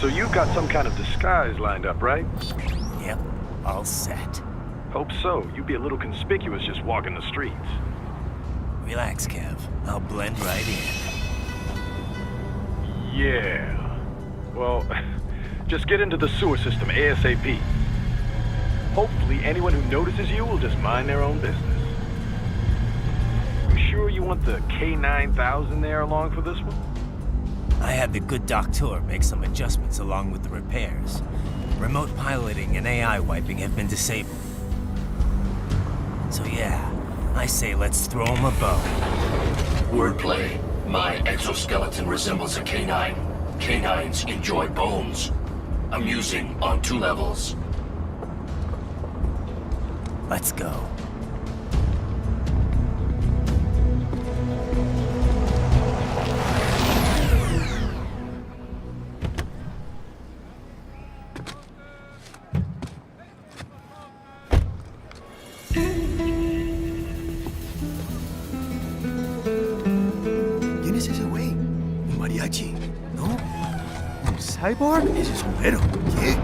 So you've got some kind of disguise lined up, right? Yep, all set. Hope so. You'd be a little conspicuous just walking the streets. Relax, Kev. I'll blend right in. Yeah. Well, just get into the sewer system ASAP. Hopefully anyone who notices you will just mind their own business. You sure you want the K9000 there along for this one? I had the good doctor make some adjustments along with the repairs. Remote piloting and AI wiping have been disabled. So yeah, I say let's throw him a bone. Wordplay. My exoskeleton resembles a canine. Canines enjoy bones. Amusing on 2 levels. Let's go. ¿Quién es ese güey? ¿Un mariachi? ¿No? ¿Un cyborg? Ese es sombrero. ¿Qué?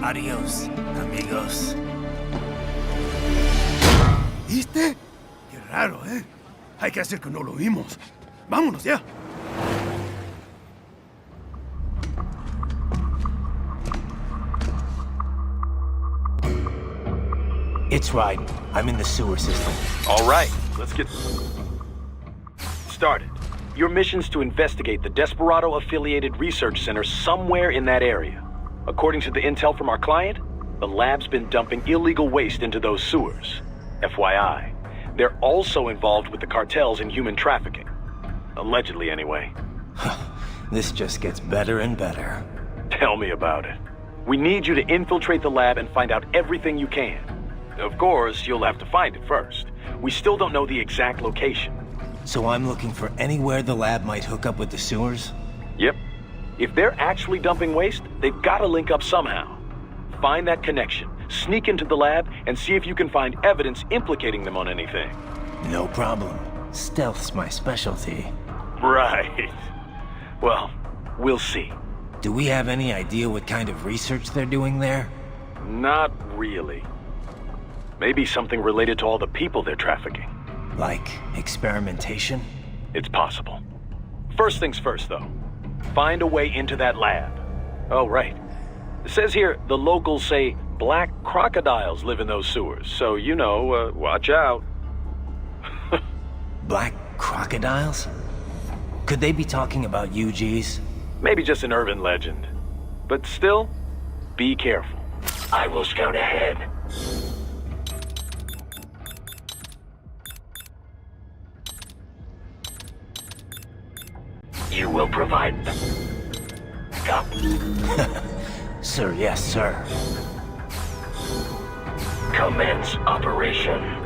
Adiós, amigos. ¿Viste? Qué raro, ¿eh? Hay que hacer que no lo vimos. Vámonos ya. It's right. I'm in the sewer system. All right, let's get started. Your mission's to investigate the Desperado-affiliated research center somewhere in that area. According to the intel from our client, the lab's been dumping illegal waste into those sewers. FYI, they're also involved with the cartels in human trafficking. Allegedly, anyway. This just gets better and better. Tell me about it. We need you to infiltrate the lab and find out everything you can. Of course, you'll have to find it first. We still don't know the exact location. So I'm looking for anywhere the lab might hook up with the sewers? Yep. If they're actually dumping waste, they've got to link up somehow. Find that connection, sneak into the lab, and see if you can find evidence implicating them on anything. No problem. Stealth's my specialty. Right. Well, we'll see. Do we have any idea what kind of research they're doing there? Not really. Maybe something related to all the people they're trafficking. Like experimentation? It's possible. First things first, though. Find a way into that lab. Oh, right. It says here the locals say black crocodiles live in those sewers, so, you know, watch out. Black crocodiles? Could they be talking about UGs? Maybe just an urban legend. But still, be careful. I will scout ahead. You will provide... Sir, yes, sir. Commence operation.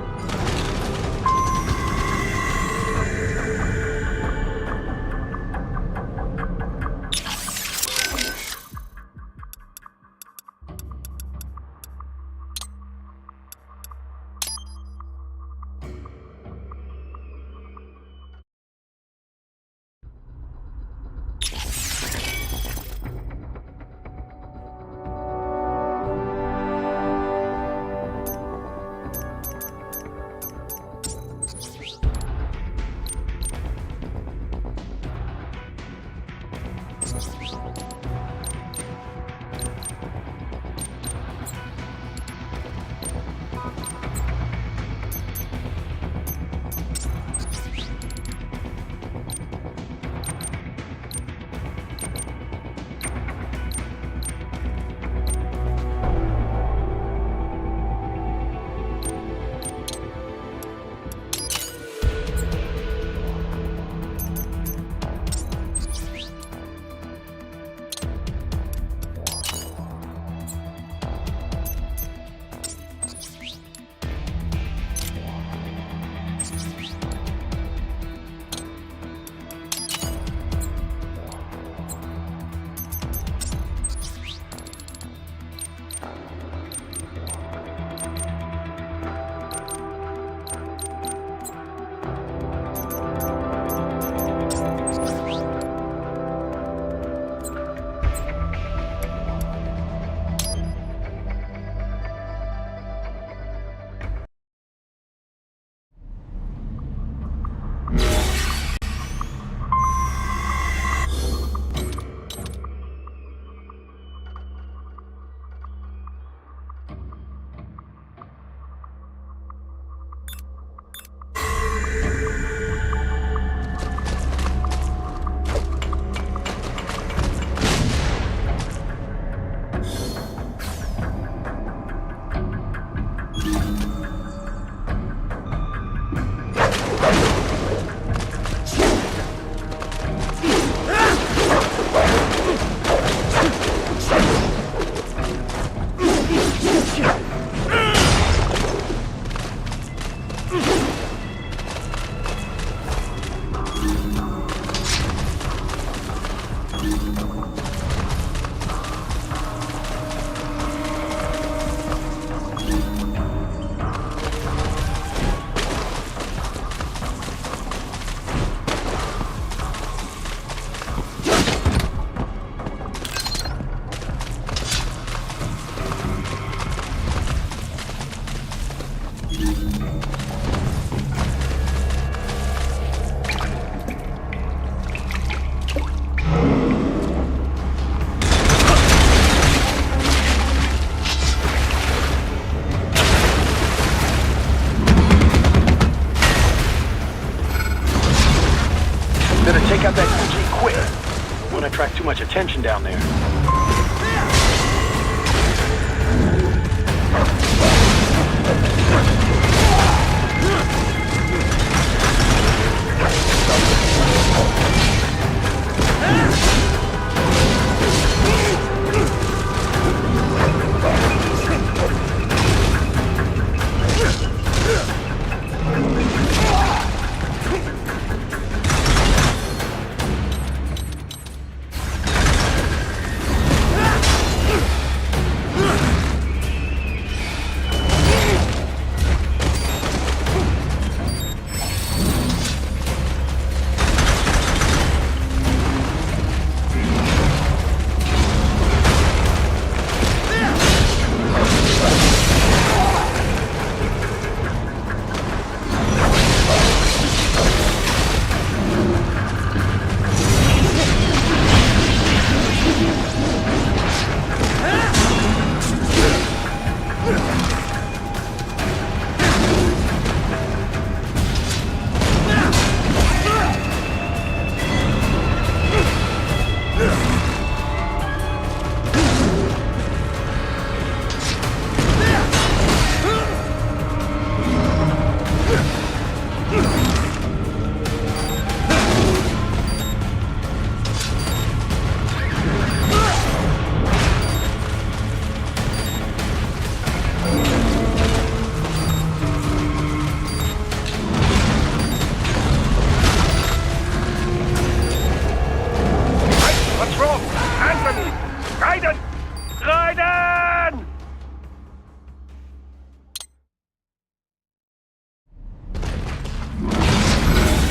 attract too much attention down there.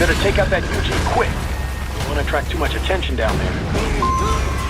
Better take out that UG quick. Don't want to attract too much attention down there.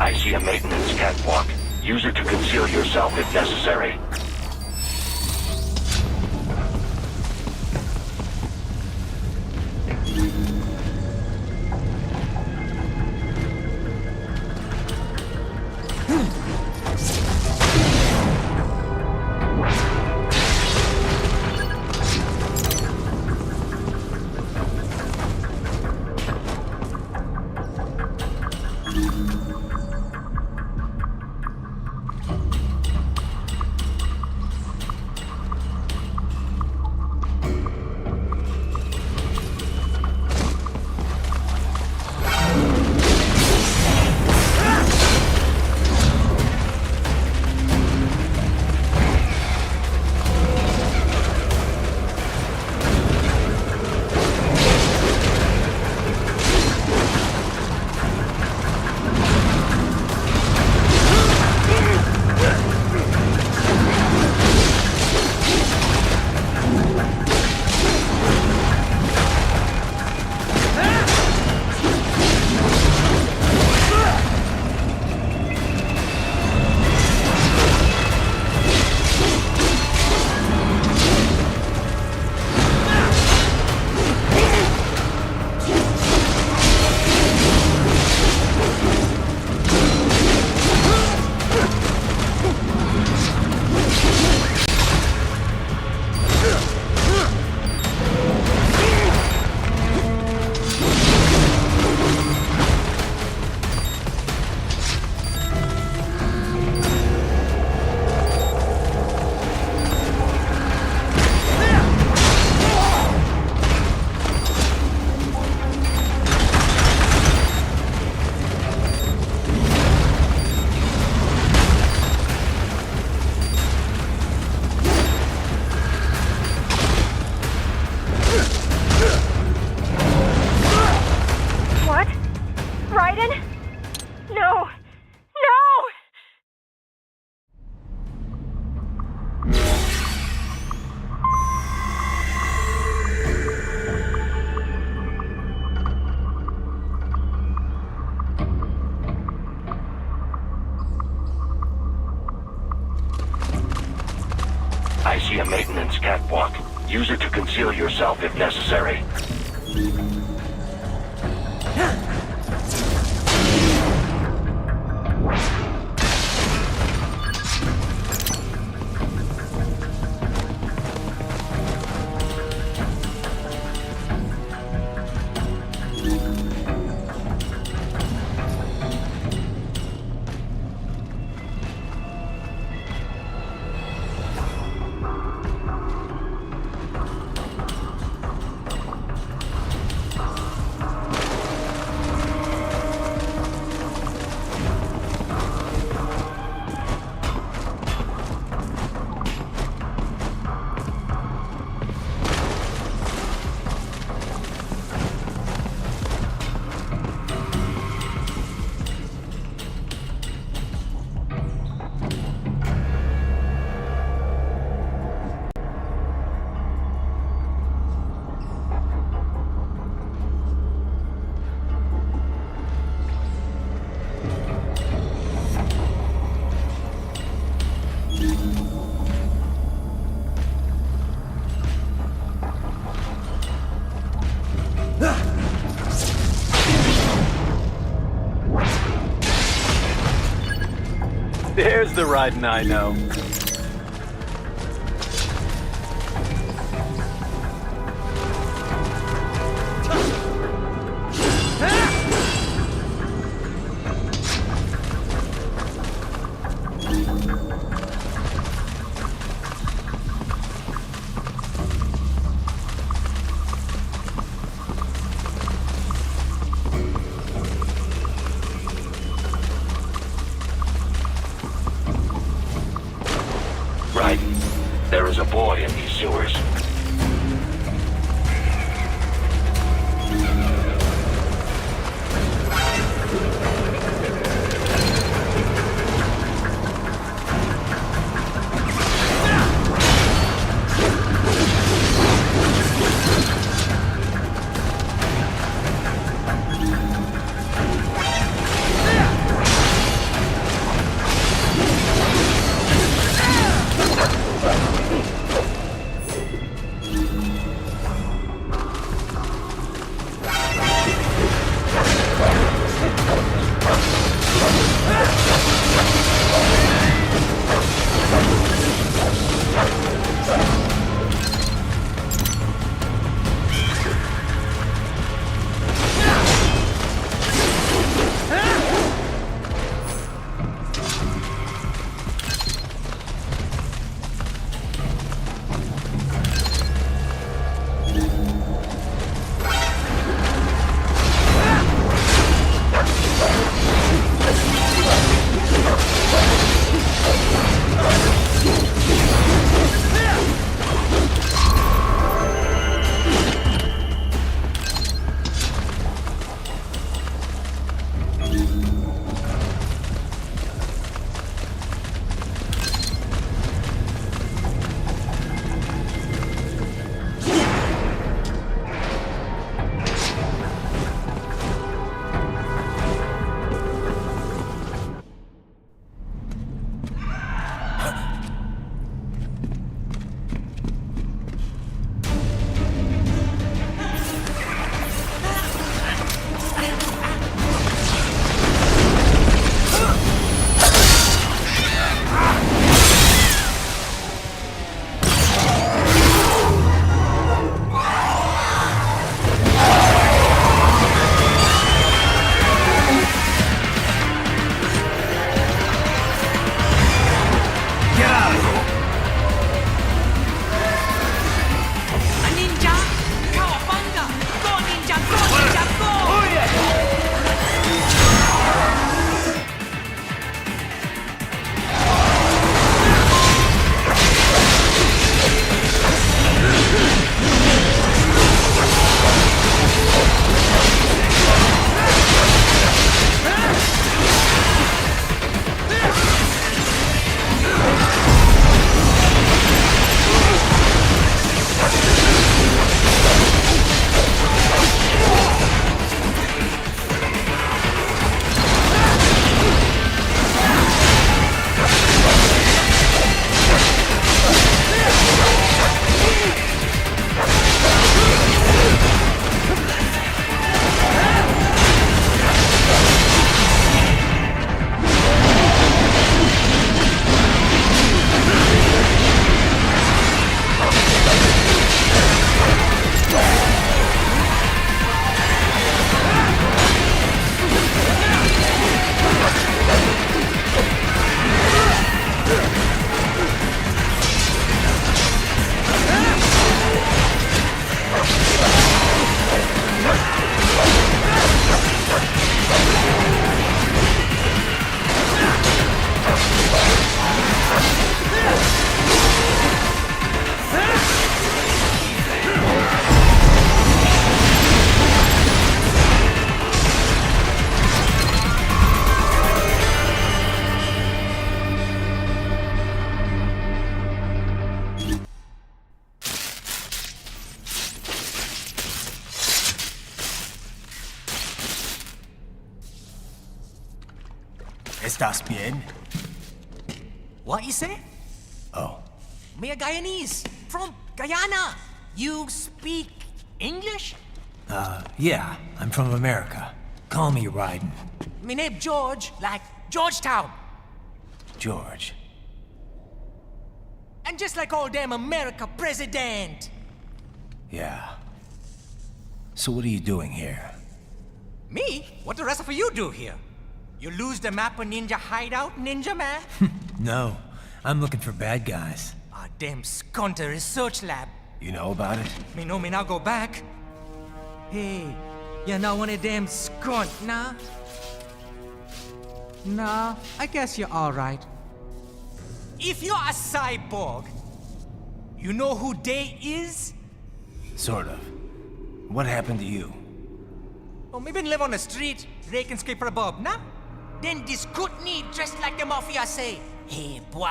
I see a maintenance catwalk. Use it to conceal yourself if necessary. I see a maintenance catwalk. Use it to conceal yourself if necessary. There's the riding I know. Right. There is a boy in these sewers. ¿Estás bien? What you say? Oh, Me a Guyanese from Guyana. You speak English? yeah, I'm from America. Call me Ryden. Me name George, like Georgetown. George. And just like all damn America president. Yeah. So what are you doing here? Me? What the rest of you do here? You lose the map of Ninja hideout, Ninja man? No, I'm looking for bad guys. Ah, damn skunter research lab. You know about it? Me know me now go back. Hey, you're not one of them skunt, nah? Nah, I guess you're alright. If you're a cyborg, you know who they is? Sort of. What happened to you? Oh, me been live on the street, rake and scrape for a bob, nah? Then this good need dressed like the mafia say, hey boy,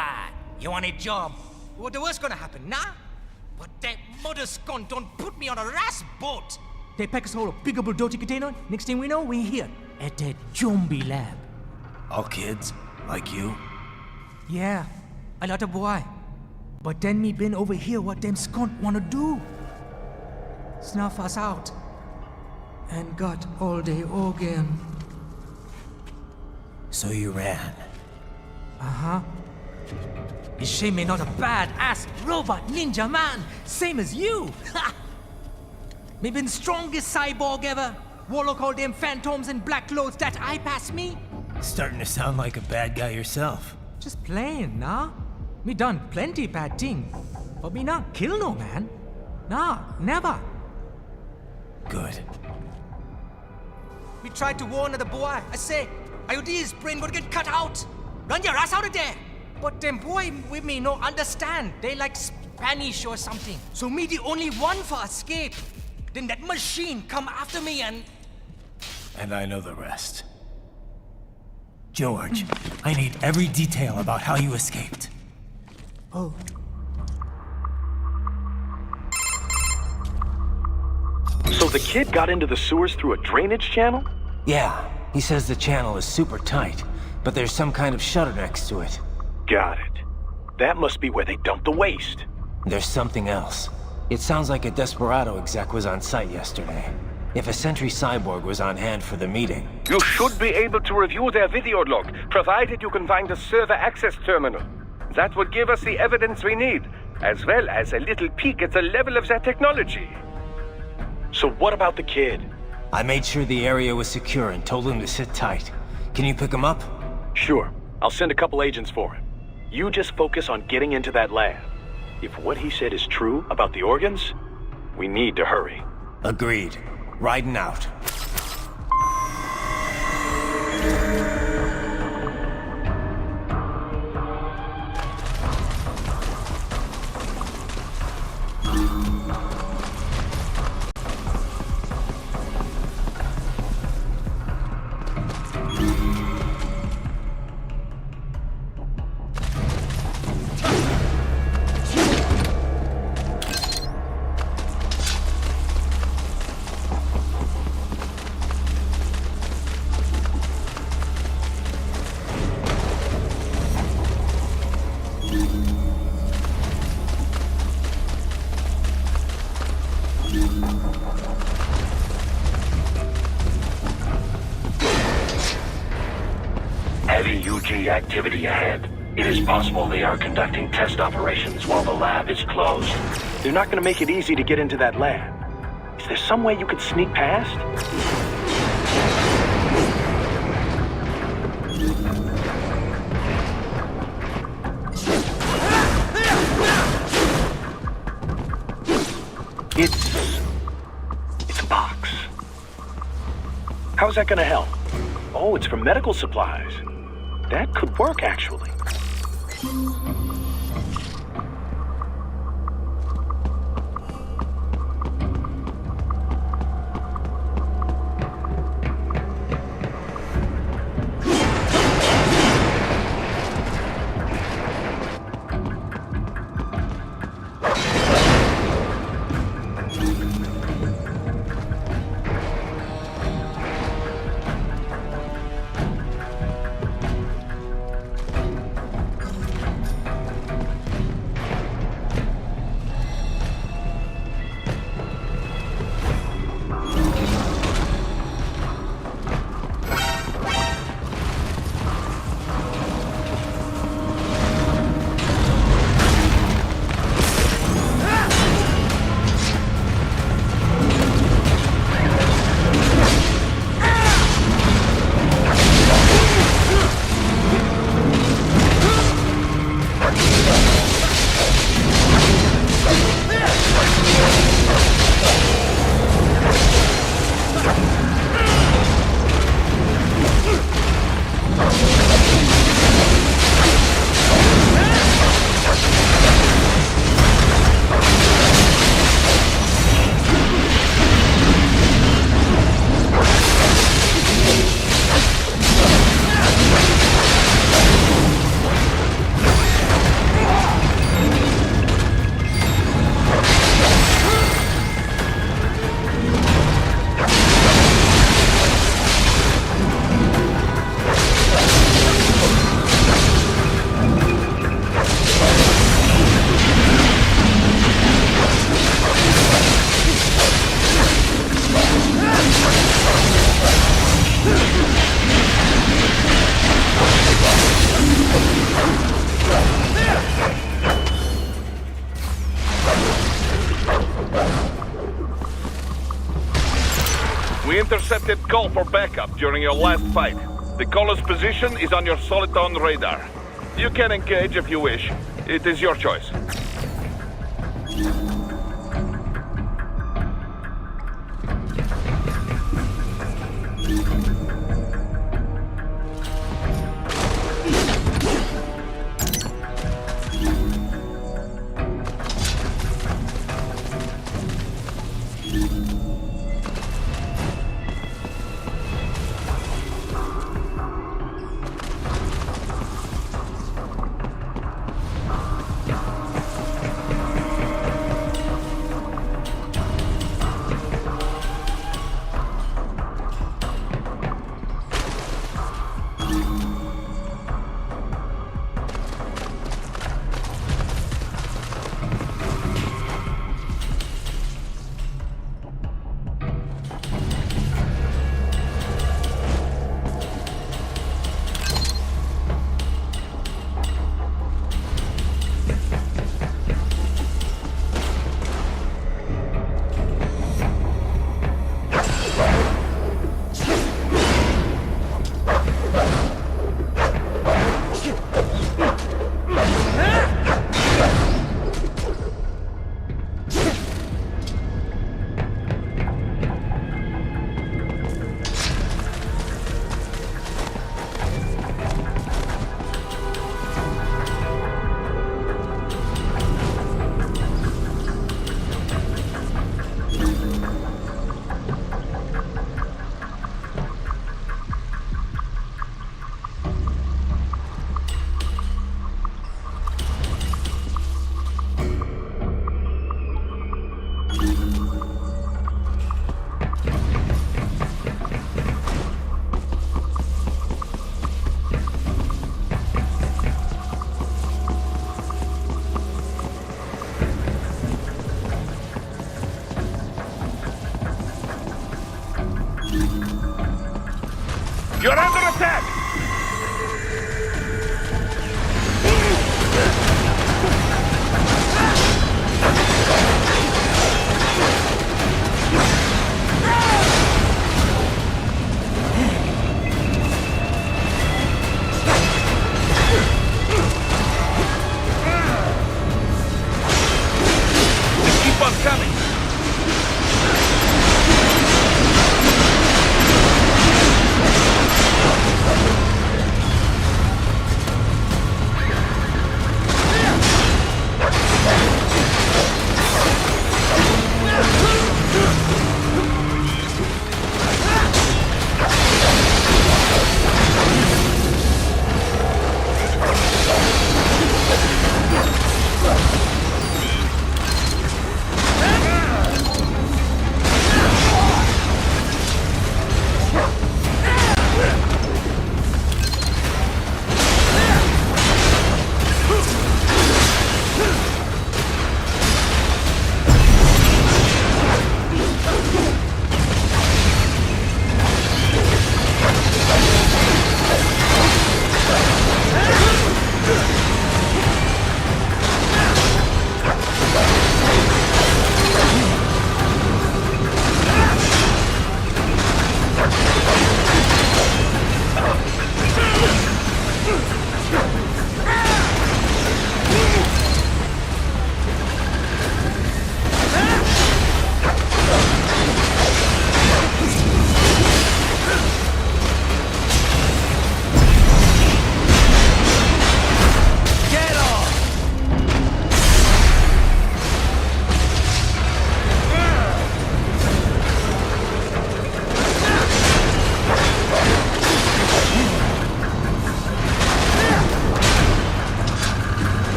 you want a job? What the worst gonna happen, nah? But that mother scum don't put me on a ras boat. They pack us all a big old dirty container. Next thing we know, we're here at that zombie lab. All kids? Like you? Yeah, a lot of boy. But then me been over here what them skunt wanna do. Snuff us out. And got all day organ. So you ran. Uh-huh. You shame me not a bad-ass robot ninja man, same as you. Ha! Me been strongest cyborg ever. Warlock all them phantoms and black clothes that eye pass me. Starting to sound like a bad guy yourself. Just plain, nah? Me done plenty bad thing. But me not kill no man. Nah, never. Good. We tried to warn the boy. I say, IOD's brain gonna get cut out. Run your ass out of there. But them boy with me no understand. They like Spanish or something. So me the only one for escape. Then that machine come after me and... And I know the rest. George, I need every detail about how you escaped. Oh. So the kid got into the sewers through a drainage channel? Yeah, he says the channel is super tight, but there's some kind of shutter next to it. Got it. That must be where they dumped the waste. There's something else. It sounds like a Desperado exec was on site yesterday. If a Sentry Cyborg was on hand for the meeting. You should be able to review their video log, provided you can find a server access terminal. That would give us the evidence we need, as well as a little peek at the level of their technology. So what about the kid? I made sure the area was secure and told him to sit tight. Can you pick him up? Sure. I'll send a couple agents for him. You just focus on getting into that lab. If what he said is true about the organs, we need to hurry. Agreed. Riding out. Heavy UG activity ahead. It is possible they are conducting test operations while the lab is closed. They're not gonna make it easy to get into that lab. Is there some way you could sneak past? It's a box. How's that gonna help? Oh, it's for medical supplies. That could work, actually. We intercepted call for backup during your last fight. The caller's position is on your Soliton radar. You can engage if you wish. It is your choice. You're under attack! They keep on coming!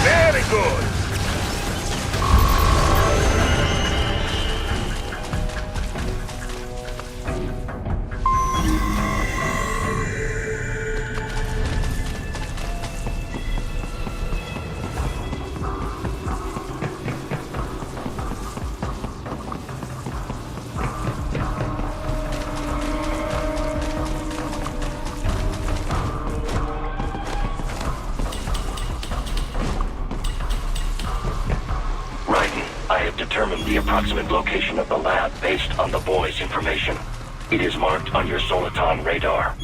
Very good! determined the approximate location of the lab based on the boy's information. It is marked on your Soliton radar.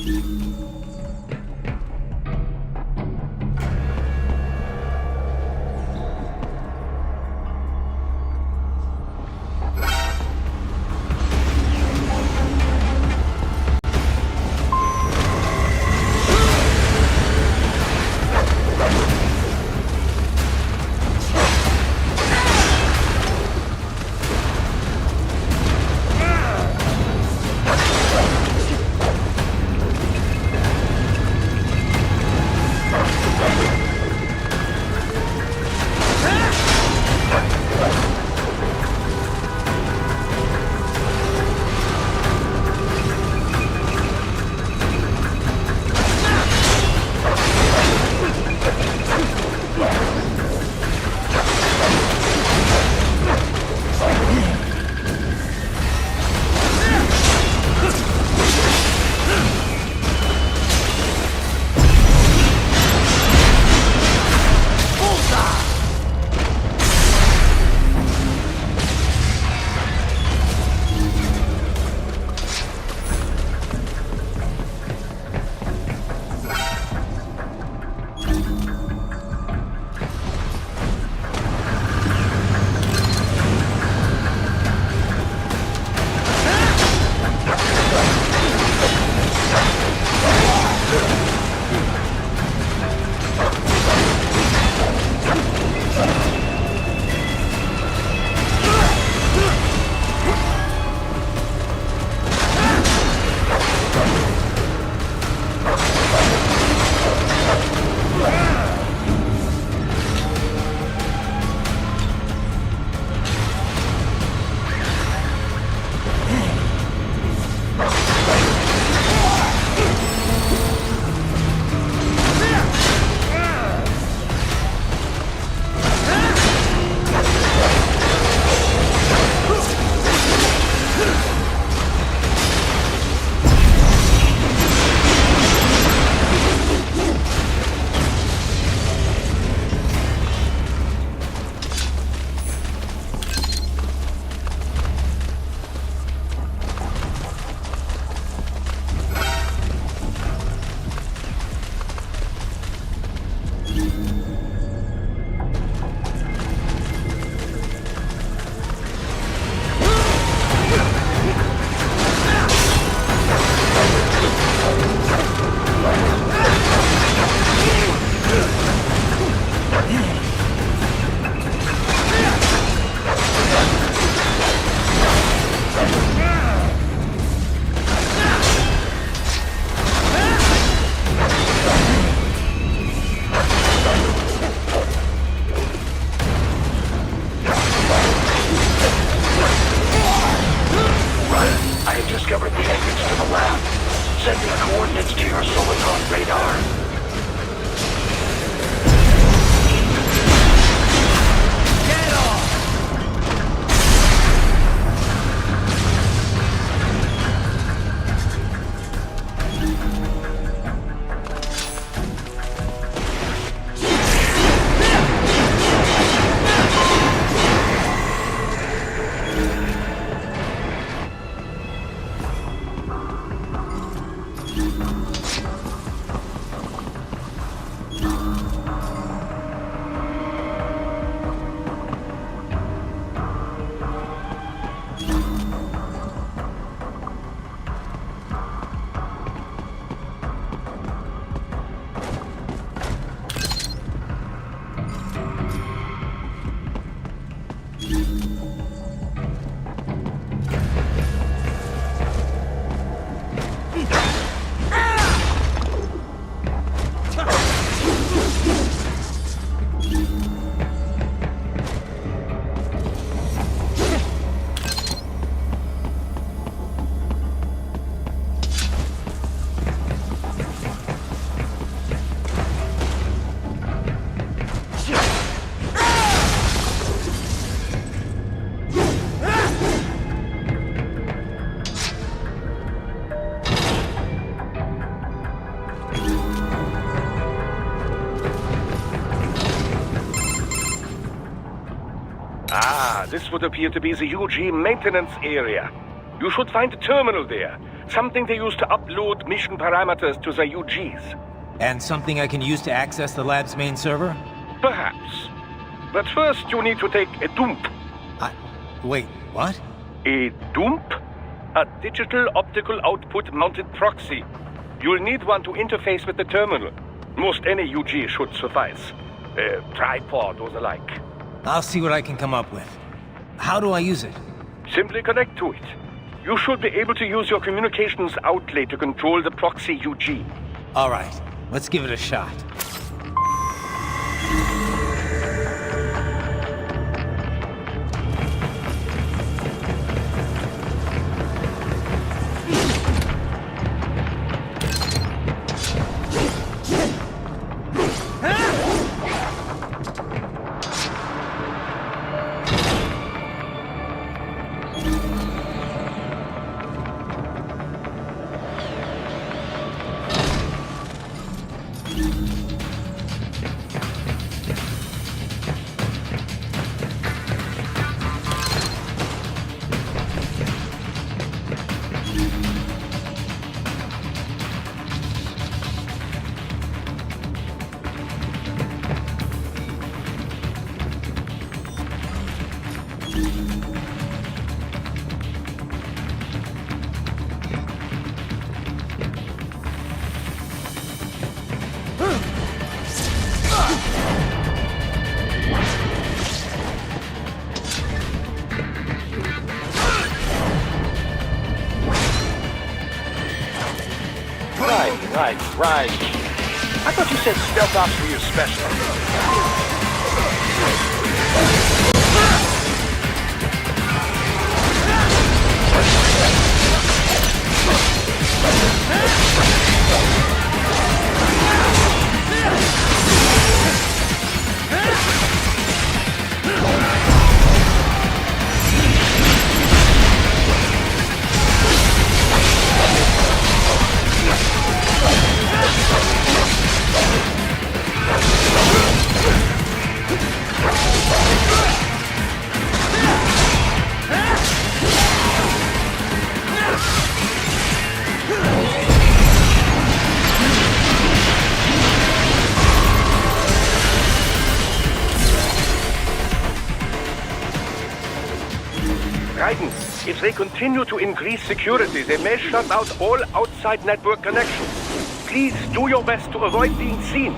Ah, this would appear to be the UG maintenance area. You should find a terminal there. Something they use to upload mission parameters to the UGs. And something I can use to access the lab's main server? Perhaps. But first you need to take a dump. Wait, what? A dump? A digital optical output mounted proxy. You'll need one to interface with the terminal. Most any UG should suffice. A tripod or the like. I'll see what I can come up with. How do I use it? Simply connect to it. You should be able to use your communications outlet to control the proxy UG. All right, let's give it a shot. Right. I thought you said stealth ops were your specialty. If they continue to increase security, they may shut out all outside network connections. Please do your best to avoid being seen.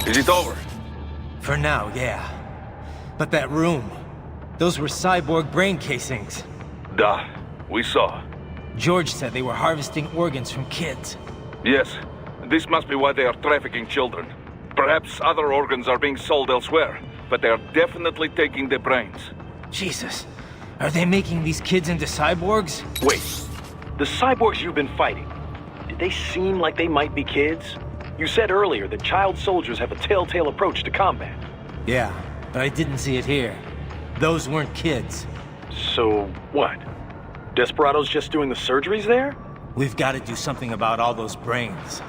Is it over? For now, yeah. But that room, those were cyborg brain casings. Duh, we saw. George said they were harvesting organs from kids. Yes, this must be why they are trafficking children. Perhaps other organs are being sold elsewhere, but they are definitely taking the brains. Jesus, are they making these kids into cyborgs? Wait, the cyborgs you've been fighting, did they seem like they might be kids? You said earlier that child soldiers have a telltale approach to combat. Yeah, but I didn't see it here. Those weren't kids. So, what? Desperados just doing the surgeries there? We've got to do something about all those brains.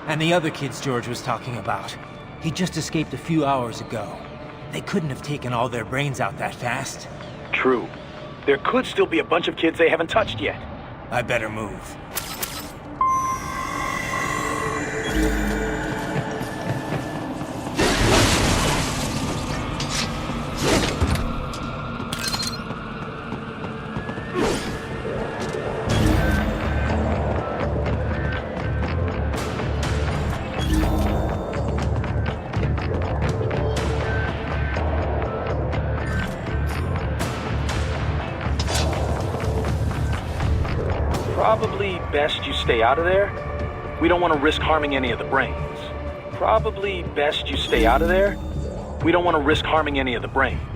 And the other kids George was talking about. He just escaped a few hours ago. They couldn't have taken all their brains out that fast. True. There could still be a bunch of kids they haven't touched yet. I better move. Probably best you stay out of there. We don't want to risk harming any of the brains. Probably best you stay out of there. We don't want to risk harming any of the brains.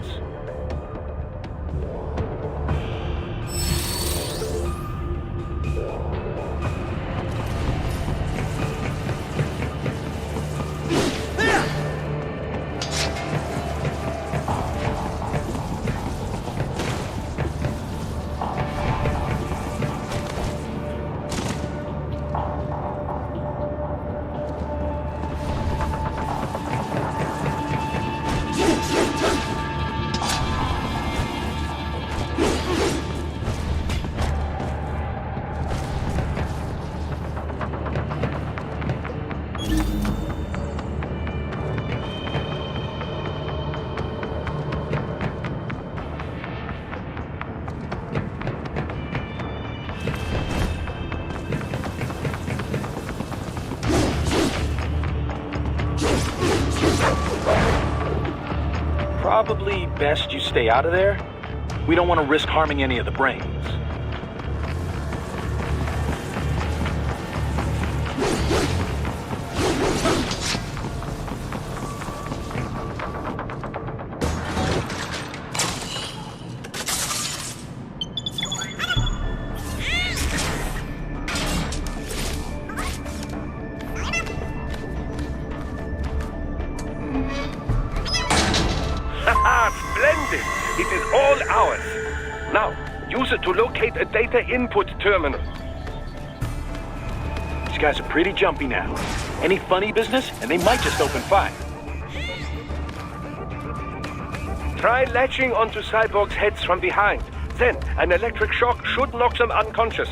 Probably best you stay out of there. We don't want to risk harming any of the brains. Splendid! It is all ours. Now, use it to locate a data input terminal. These guys are pretty jumpy now. Any funny business, and they might just open fire. Try latching onto cyborgs' heads from behind. Then, an electric shock should knock them unconscious.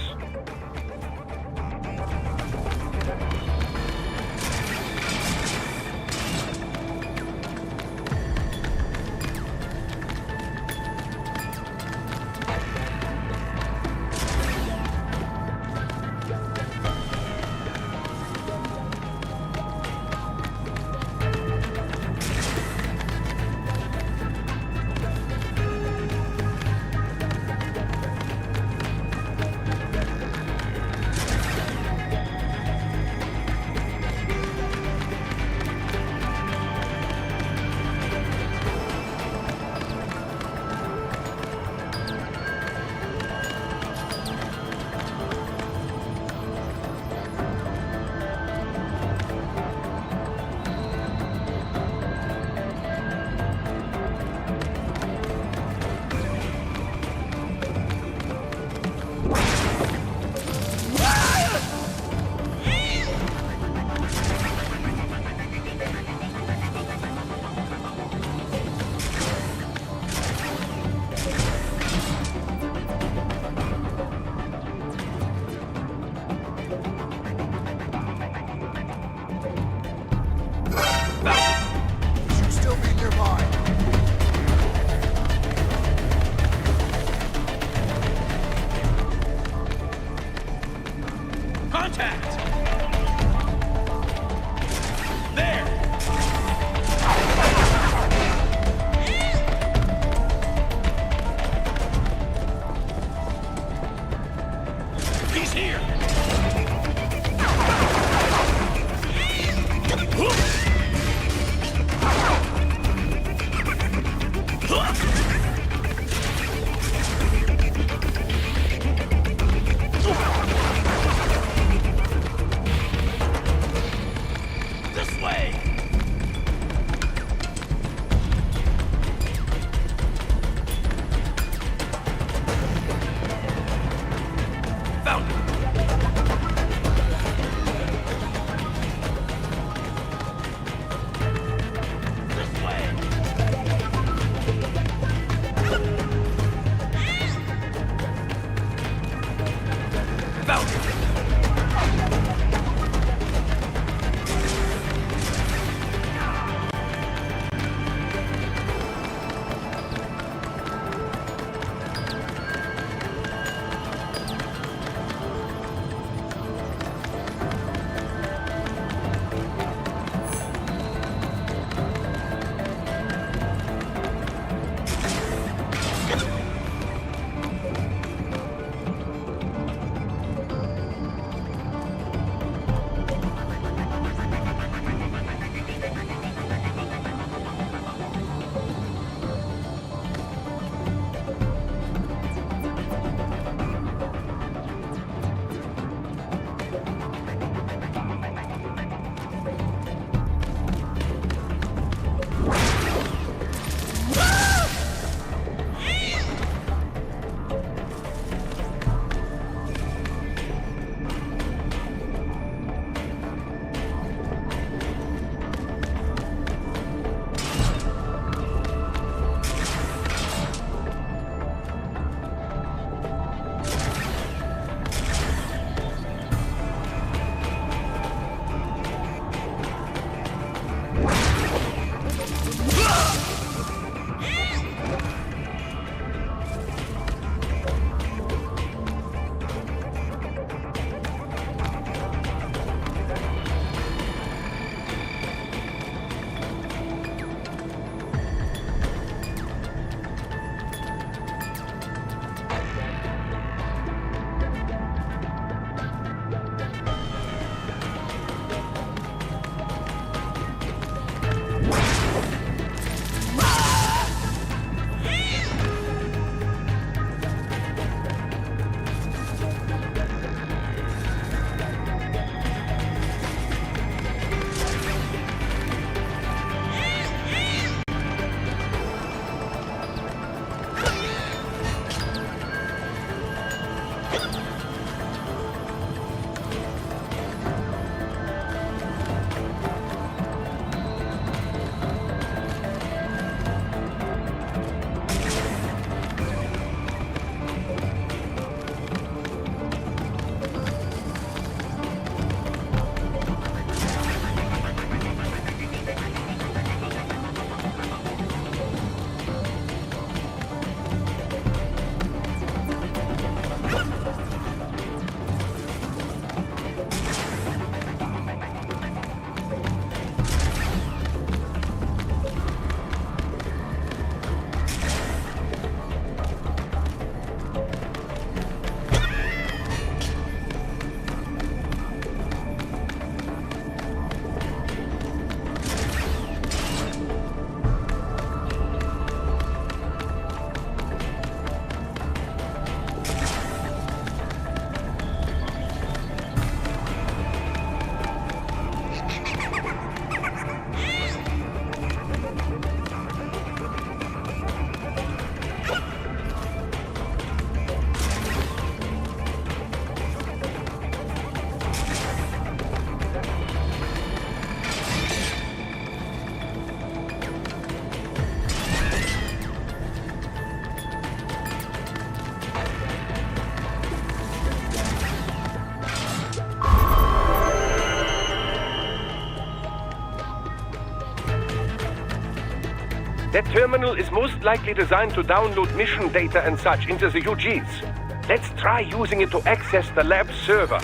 That terminal is most likely designed to download mission data and such into the UGs. Let's try using it to access the lab server.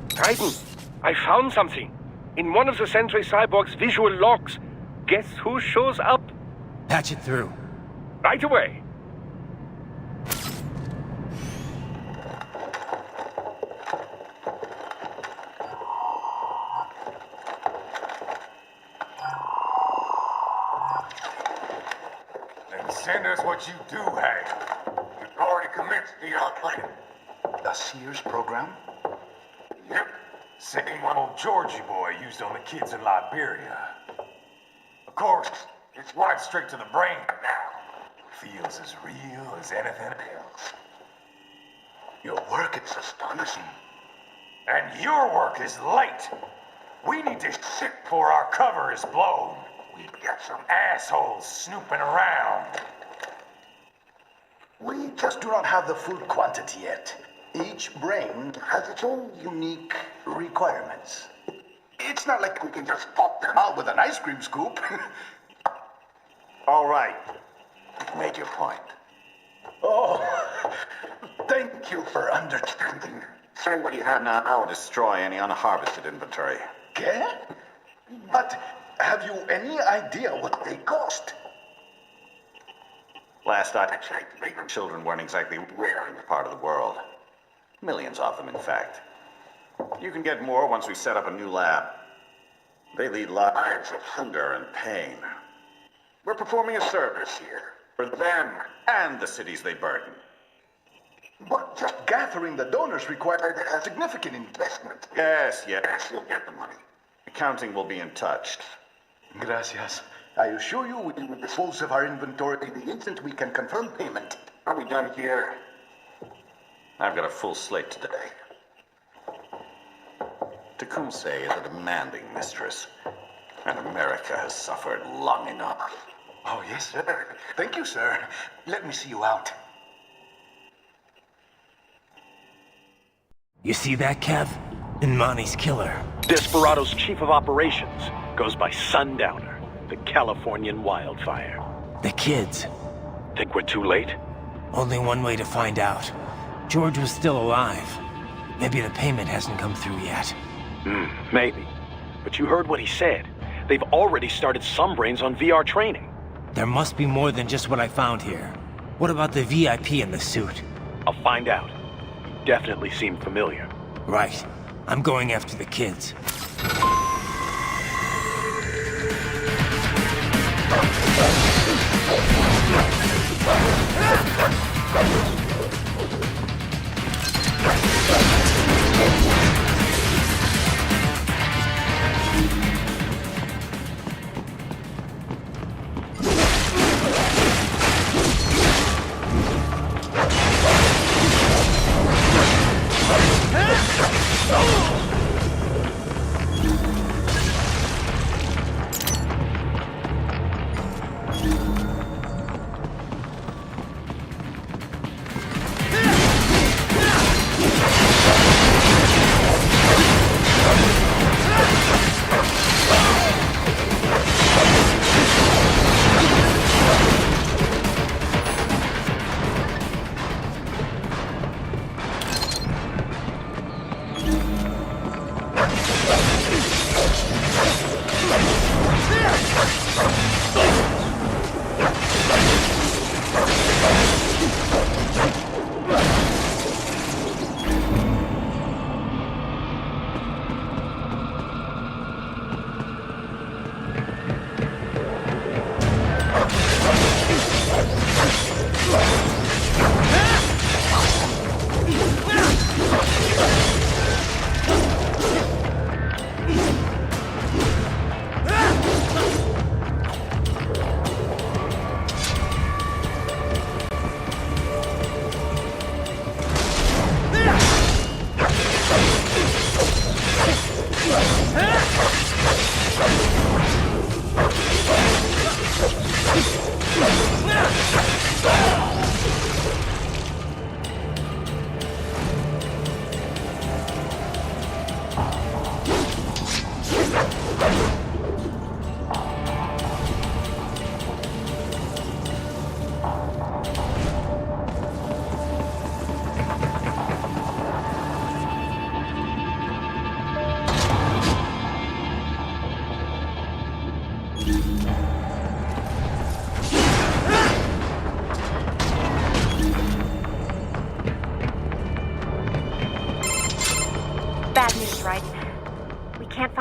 Titan, I found something. In one of the Sentry Cyborg's visual logs. Guess who shows up? Patch it through. Right away. Then send us what you do have. You've already commenced the plan. The Sears program? Yep. Same one old Georgie boy used on the kids in Liberia. Of course, it's right straight to the brain now. Feels as real as anything else. Your work is astonishing. And your work is late. We need to shit before our cover is blown. We've got some assholes snooping around. We just do not have the full quantity yet. Each brain has its own unique requirements. It's not like we can just pop them out with an ice cream scoop. All right. You've made your point. Oh, thank you for understanding. Send what you have now. I'll destroy any unharvested inventory. Okay? But have you any idea what they cost? Last I checked, children weren't exactly rare in this part of the world. Millions of them, in fact. You can get more once we set up a new lab. They lead lives of hunger and pain. We're performing a service here for them and the cities they burden. But just gathering the donors required a significant investment. Yes, you'll get the money. Accounting will be in touch. Gracias. I assure you we will dispose of our inventory the instant we can confirm payment. Are we done here? I've got a full slate today. Tecumseh is a demanding mistress, and America has suffered long enough. Oh, yes, sir. Thank you, sir. Let me see you out. You see that, Kev? Imani's killer. Desperado's chief of operations goes by Sundowner, the Californian wildfire. The kids. Think we're too late? Only one way to find out. George was still alive. Maybe the payment hasn't come through yet. Maybe. But you heard what he said. They've already started some brains on VR training. There must be more than just what I found here. What about the VIP in the suit? I'll find out. You definitely seem familiar. Right. I'm going after the kids.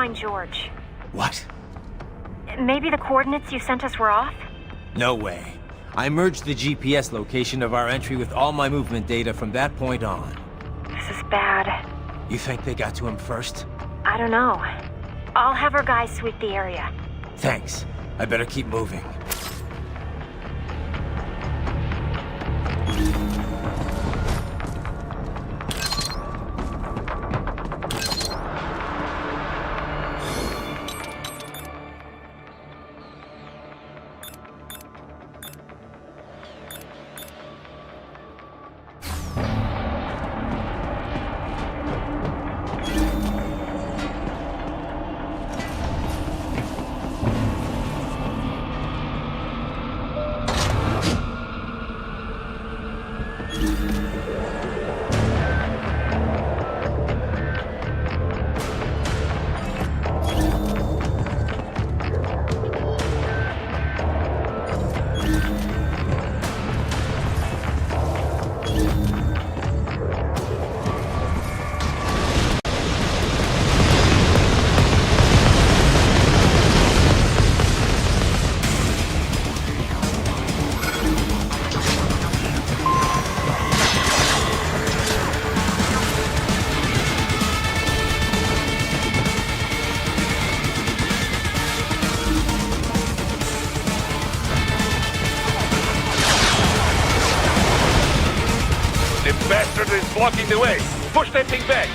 find George. What? Maybe the coordinates you sent us were off? No way. I merged the GPS location of our entry with all my movement data from that point on. This is bad. You think they got to him first? I don't know. I'll have our guys sweep the area. Thanks. I better keep moving. Is blocking the way. Push that thing back.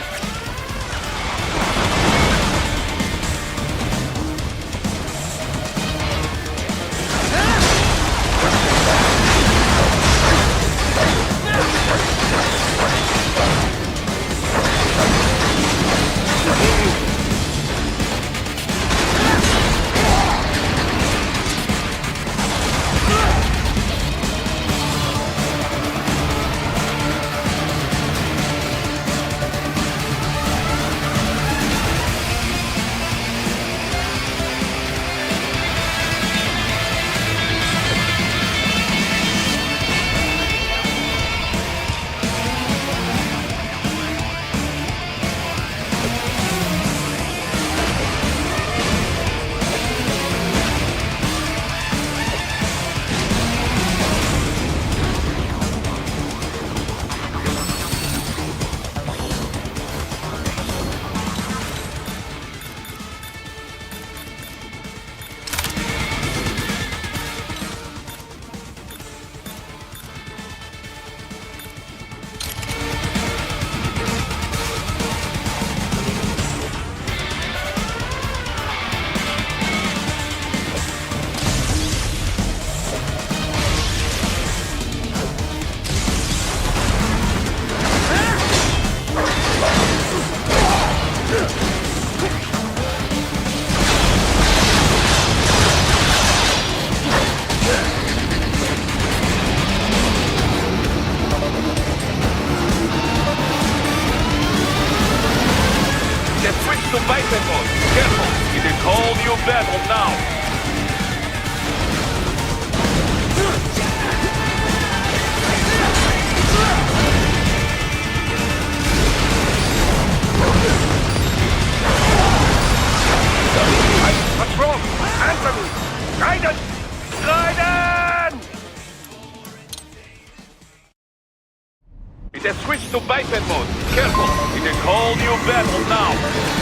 It has switched to biped mode. Careful, it is a whole new battle now.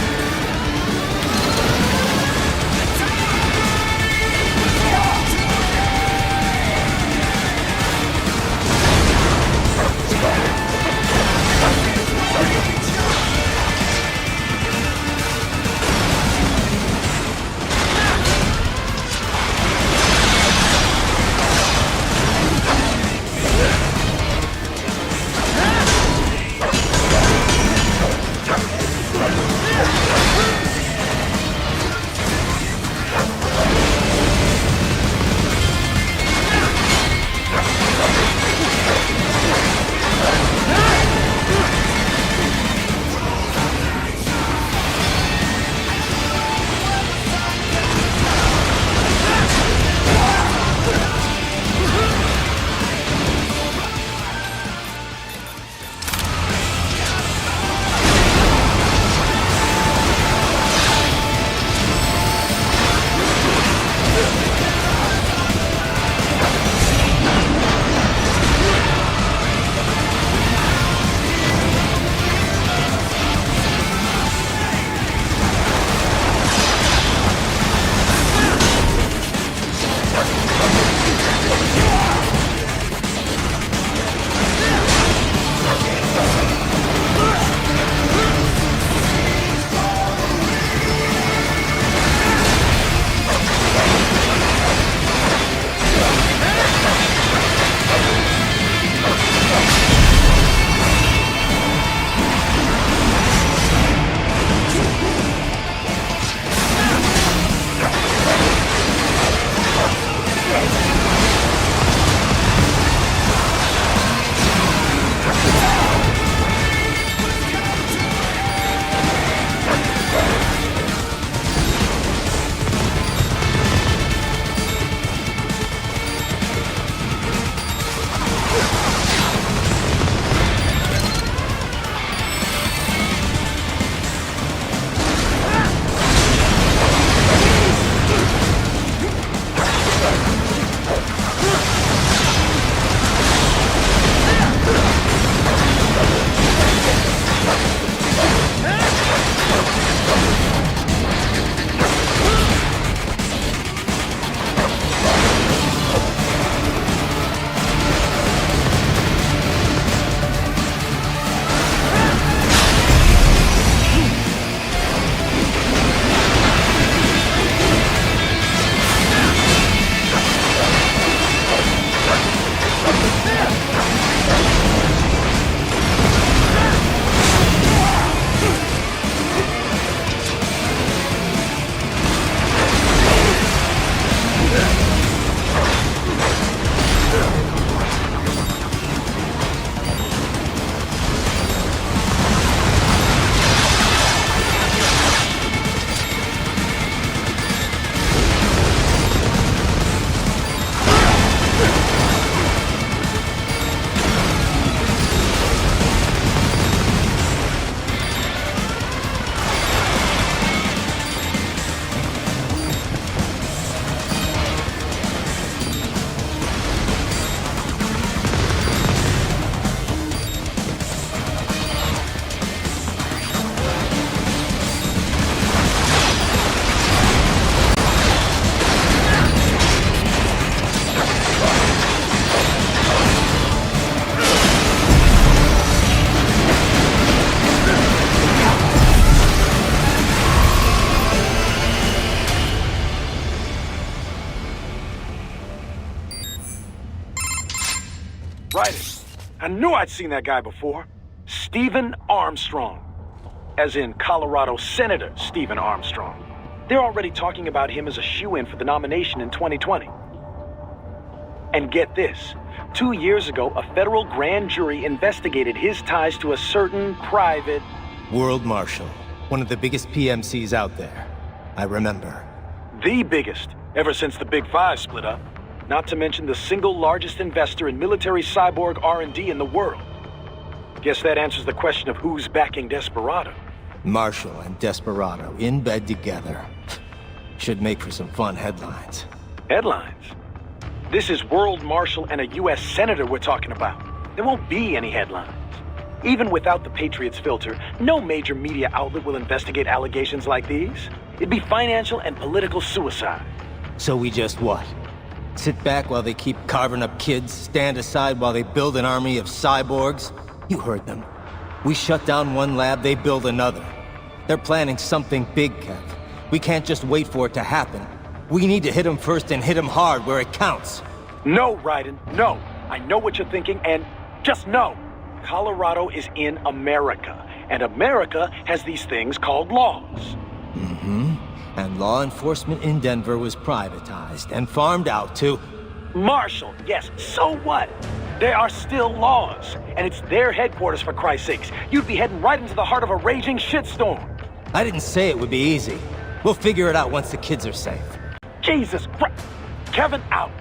Right. I knew I'd seen that guy before. Stephen Armstrong. As in Colorado Senator Stephen Armstrong. They're already talking about him as a shoo-in for the nomination in 2020. And get this. 2 years ago, a federal grand jury investigated his ties to a certain private... World Marshal. One of the biggest PMCs out there. I remember. The biggest, ever since the Big Five split up. Not to mention the single largest investor in military cyborg R&D in the world. Guess that answers the question of who's backing Desperado. Marshall and Desperado in bed together. Should make for some fun headlines. Headlines? This is World Marshal and a U.S. Senator we're talking about. There won't be any headlines. Even without the Patriots filter, no major media outlet will investigate allegations like these. It'd be financial and political suicide. So we just what? Sit back while they keep carving up kids, stand aside while they build an army of cyborgs? You heard them. We shut down one lab, they build another. They're planning something big, Kev. We can't just wait for it to happen. We need to hit them first and hit them hard where it counts. No, Raiden, no. I know what you're thinking, and just know. Colorado is in America, and America has these things called laws. Mm-hmm. And law enforcement in Denver was privatized and farmed out to... Marshall, yes, so what? There are still laws, and it's their headquarters, for Christ's sakes. You'd be heading right into the heart of a raging shitstorm. I didn't say it would be easy. We'll figure it out once the kids are safe. Jesus Christ! Kevin, out!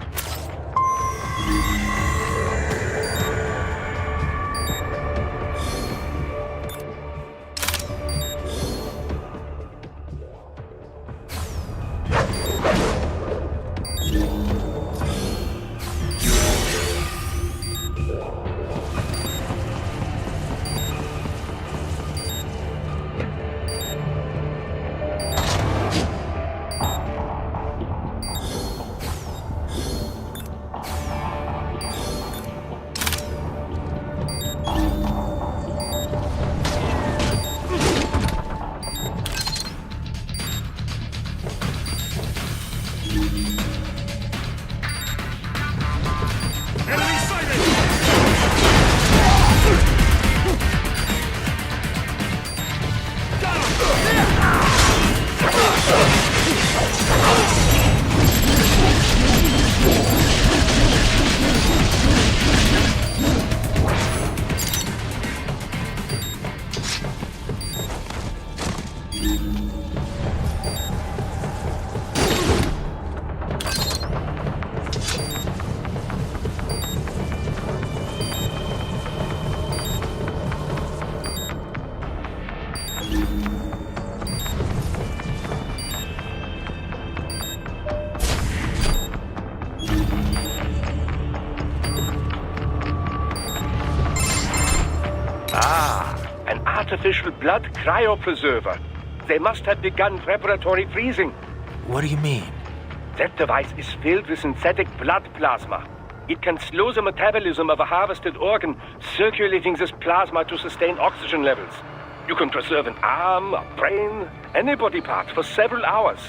Artificial blood cryopreserver. They must have begun preparatory freezing. What do you mean? That device is filled with synthetic blood plasma. It can slow the metabolism of a harvested organ, circulating this plasma to sustain oxygen levels. You can preserve an arm, a brain, any body part for several hours.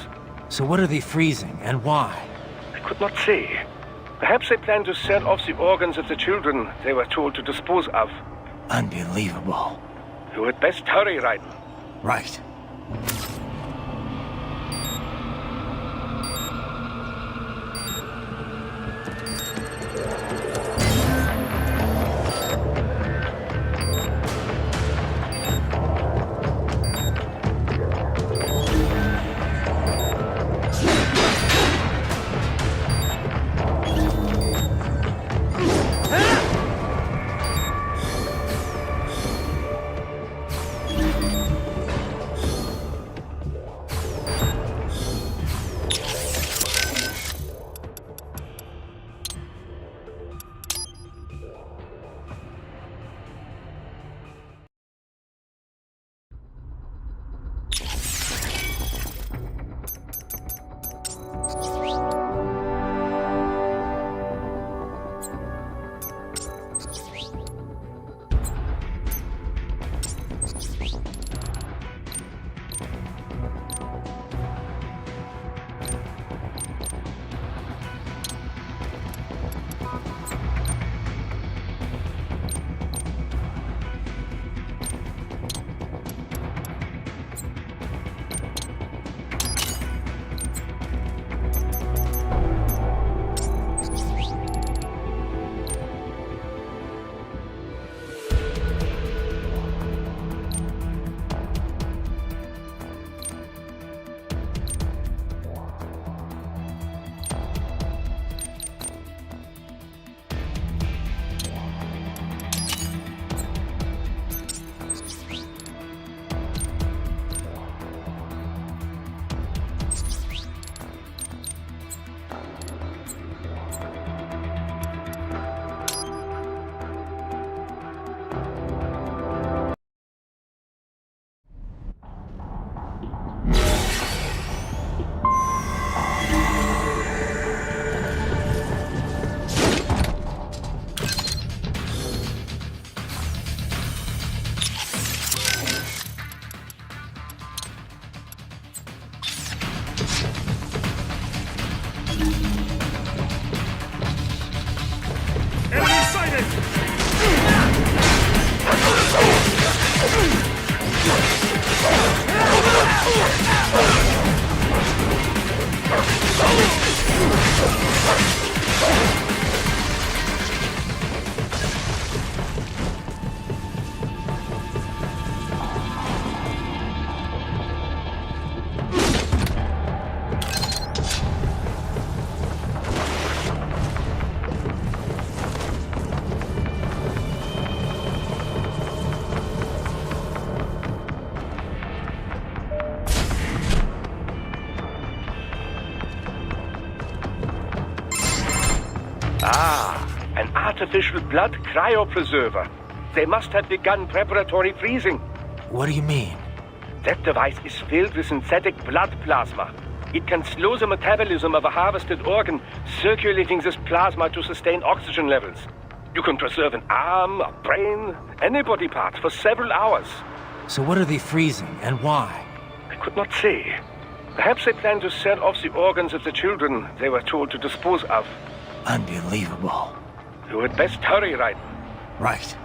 So what are they freezing, and why? I could not say. Perhaps they plan to sell off the organs of the children they were told to dispose of. Unbelievable. You had best hurry, Raiden. Right. sighted! An artificial blood cryopreserver. They must have begun preparatory freezing. What do you mean? That device is filled with synthetic blood plasma. It can slow the metabolism of a harvested organ, circulating this plasma to sustain oxygen levels. You can preserve an arm, a brain, any body part for several hours. So what are they freezing, and why? I could not say. Perhaps they plan to sell off the organs of the children they were told to dispose of. Unbelievable. You had best hurry, Raiden. Right.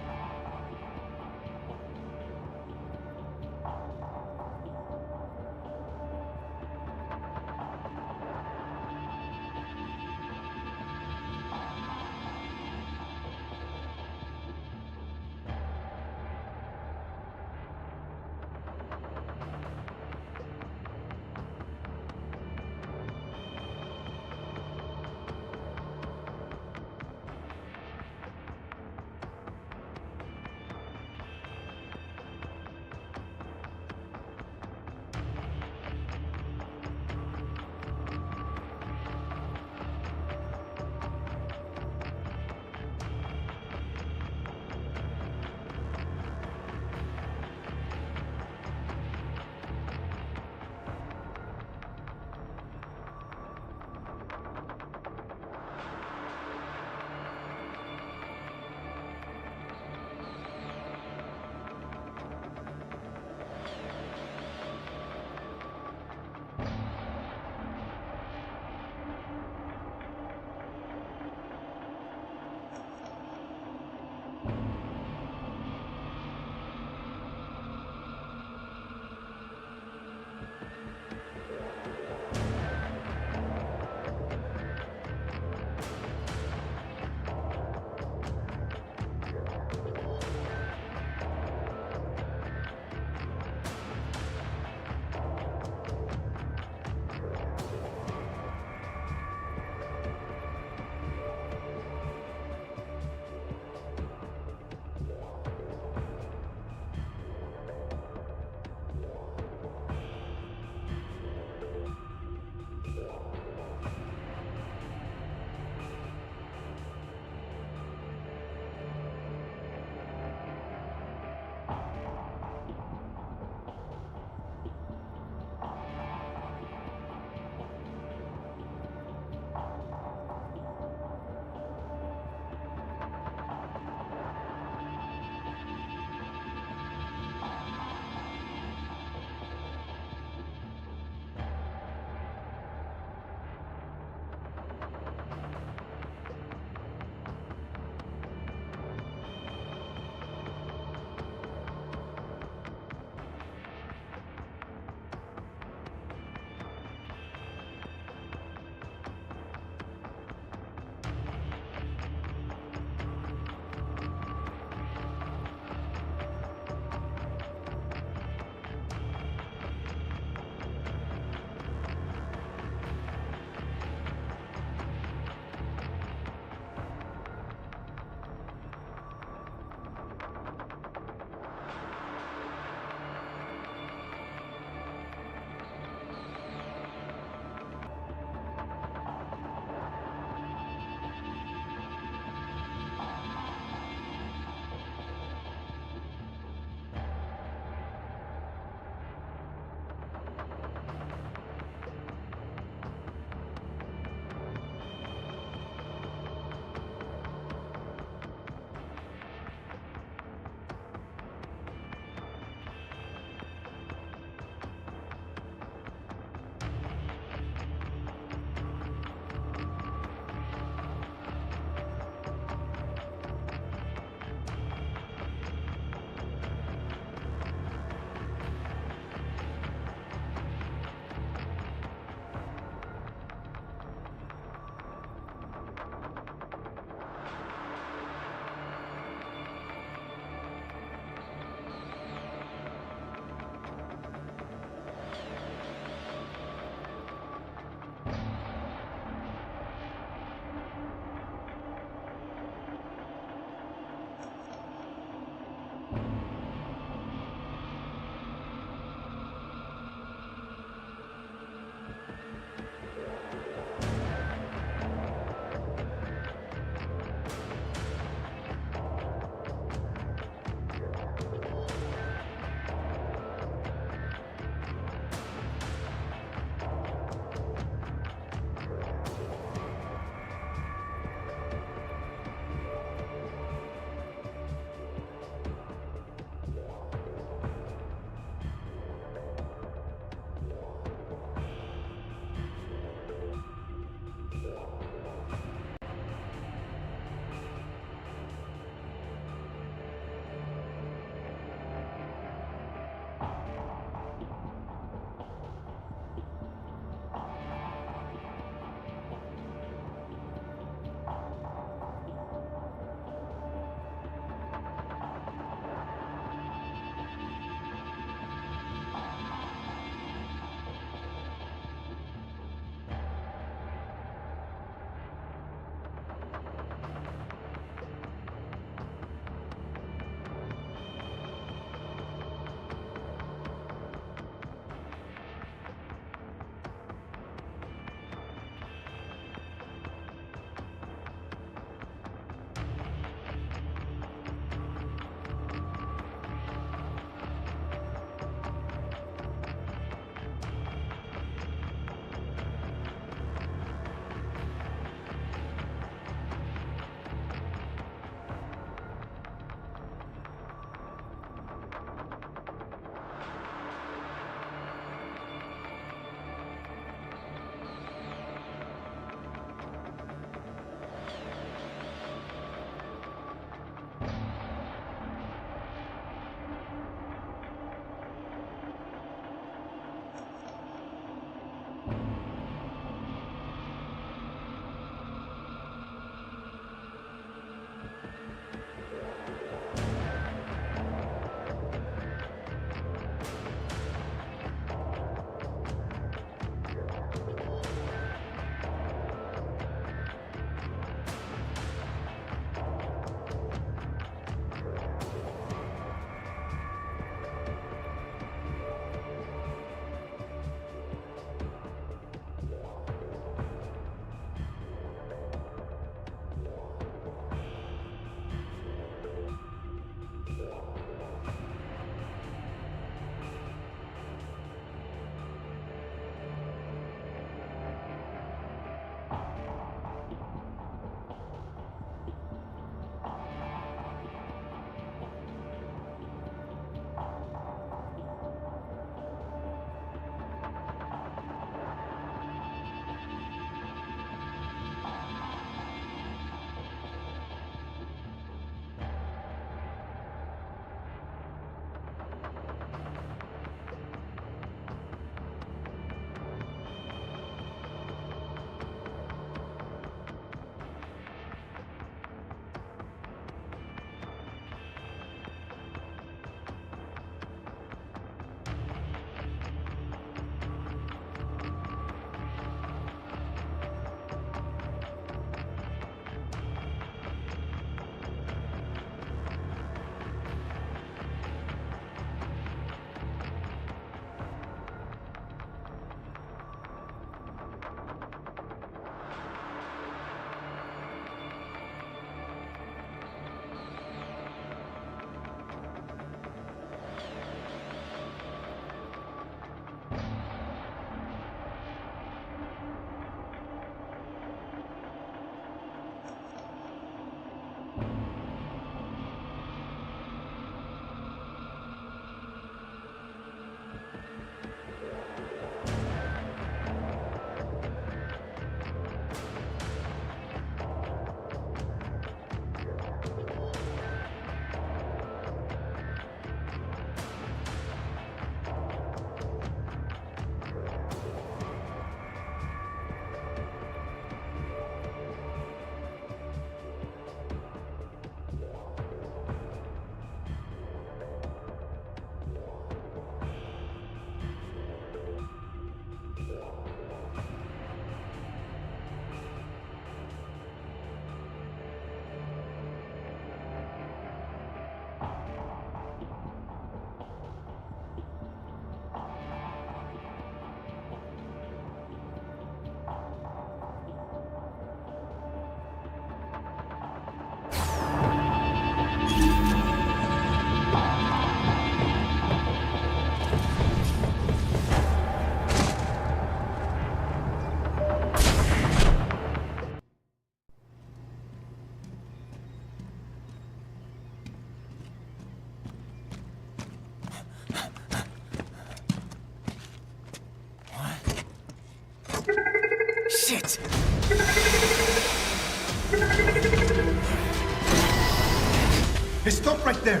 Stop right there!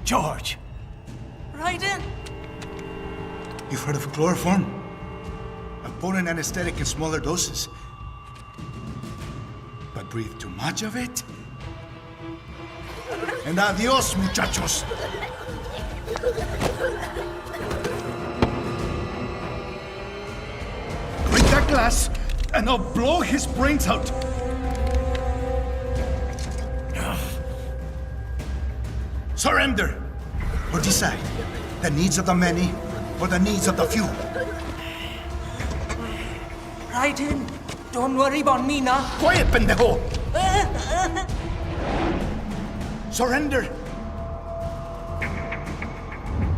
George! Raiden! You've heard of chloroform? A potent anesthetic in smaller doses. But breathe too much of it? And adios, muchachos! Break that glass, and I'll blow his brains out! Surrender! Or decide. The needs of the many, or the needs of the few. Raiden, don't worry about me now. Quiet, pendejo! Surrender!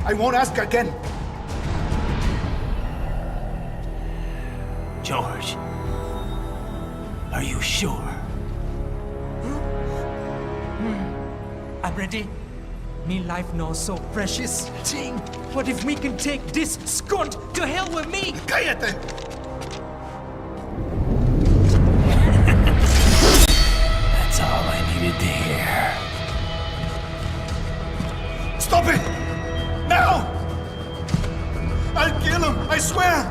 I won't ask again. George, are you sure? I'm ready. Me life now so precious. Ting, what if we can take this skunt to hell with me? Cállate! That's all I needed to hear. Stop it! Now! I'll kill him, I swear!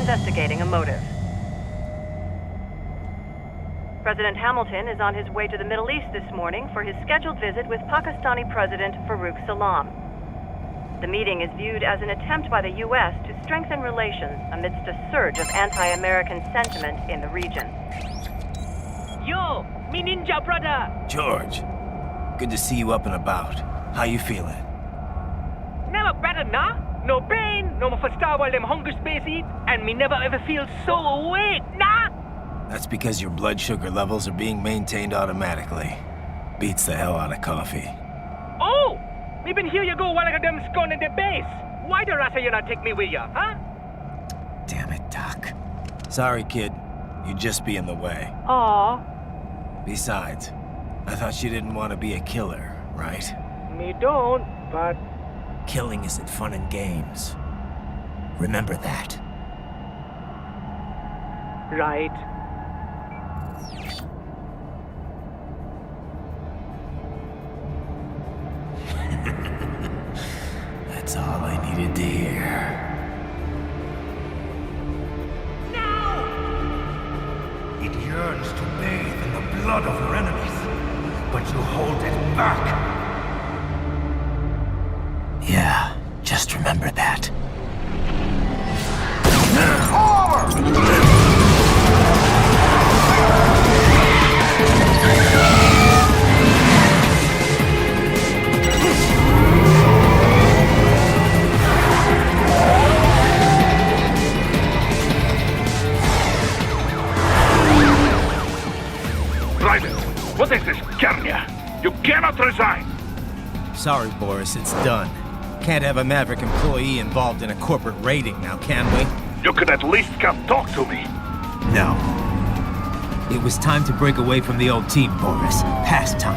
Investigating a motive. President Hamilton is on his way to the Middle East this morning for his scheduled visit with Pakistani President Farouk Salam. The meeting is viewed as an attempt by the U.S. to strengthen relations amidst a surge of anti-American sentiment in the region. Yo, me ninja brother! George, good to see you up and about. How you feeling? Never better, nah? No pain, no more for star while them hunger space eat, and me never ever feel so awake, nah? That's because your blood sugar levels are being maintained automatically. Beats the hell out of coffee. Oh! Me been here you go while I got them scone in the base. Why the rasa you not take me with ya, huh? Damn it, Doc. Sorry, kid. You'd just be in the way. Aw. Besides, I thought you didn't want to be a killer, right? Me don't, but... Killing isn't fun and games. Remember that. Right. That's all I needed to hear. It yearns to bathe in the blood of your enemies, but you hold it back. Yeah, just remember that. What is this, Kernia? You cannot resign! Sorry, Boris, it's done. Can't have a Maverick employee involved in a corporate raiding now, can we? You could at least come talk to me. No. It was time to break away from the old team, Boris. Past time.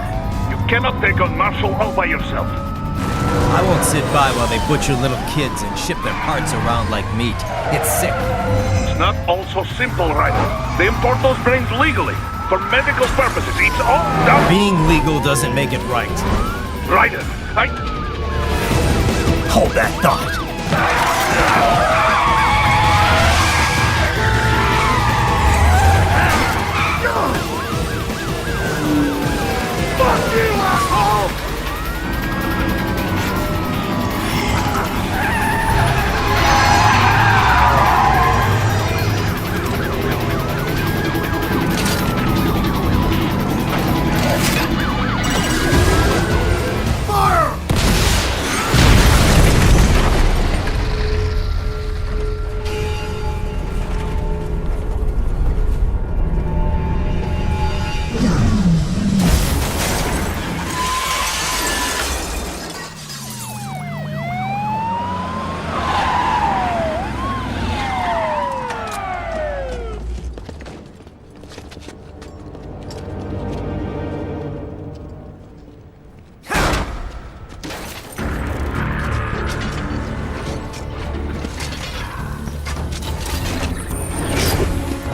You cannot take on Marshall all by yourself. I won't sit by while they butcher little kids and ship their parts around like meat. It's sick. It's not all so simple, Ryder. They import those brains legally. For medical purposes, it's all done. Being legal doesn't make it right. Ryder, Hold that thought. Fuck you, asshole!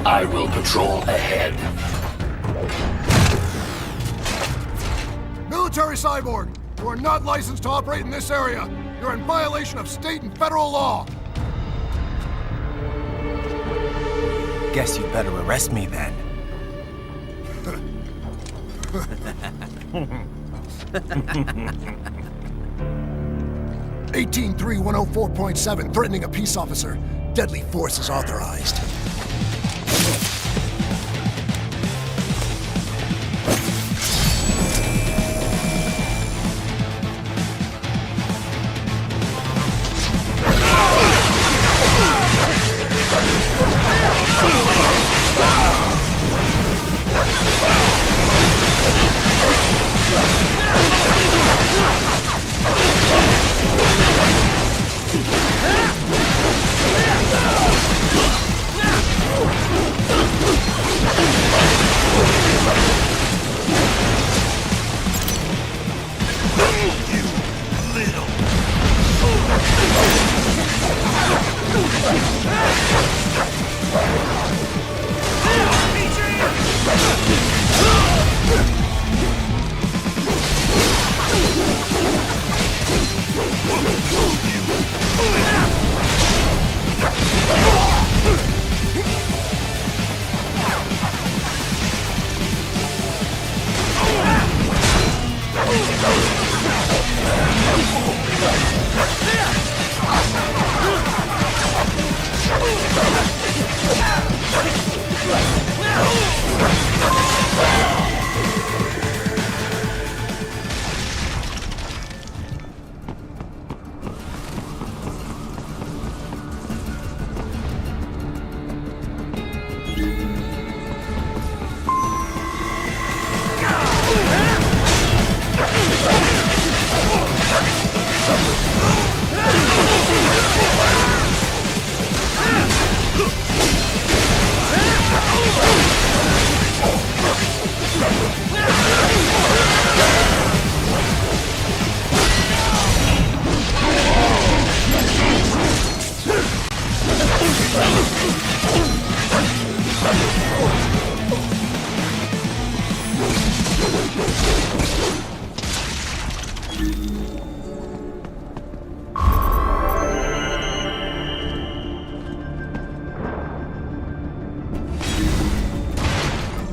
I will patrol ahead. Military cyborg, you are not licensed to operate in this area. You're in violation of state and federal law. Guess you better arrest me then. 183104.7, threatening a peace officer. Deadly force is authorized.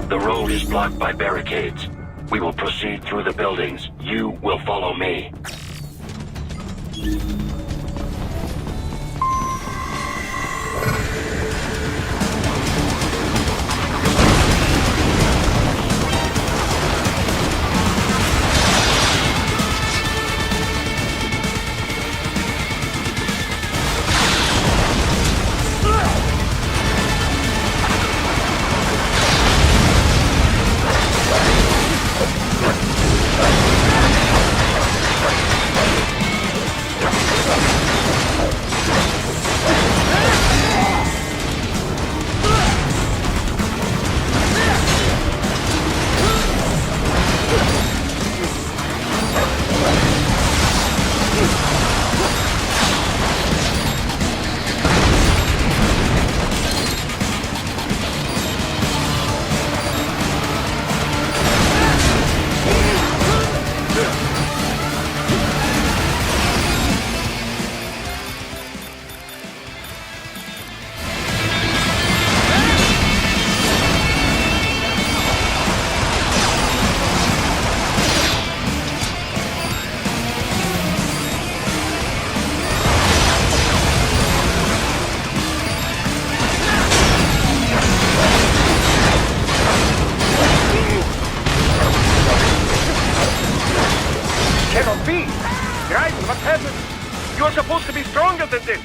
The road is blocked by barricades. We will proceed through the buildings. You will follow me. Cannot be! Raiden, what happened? You're supposed to be stronger than this!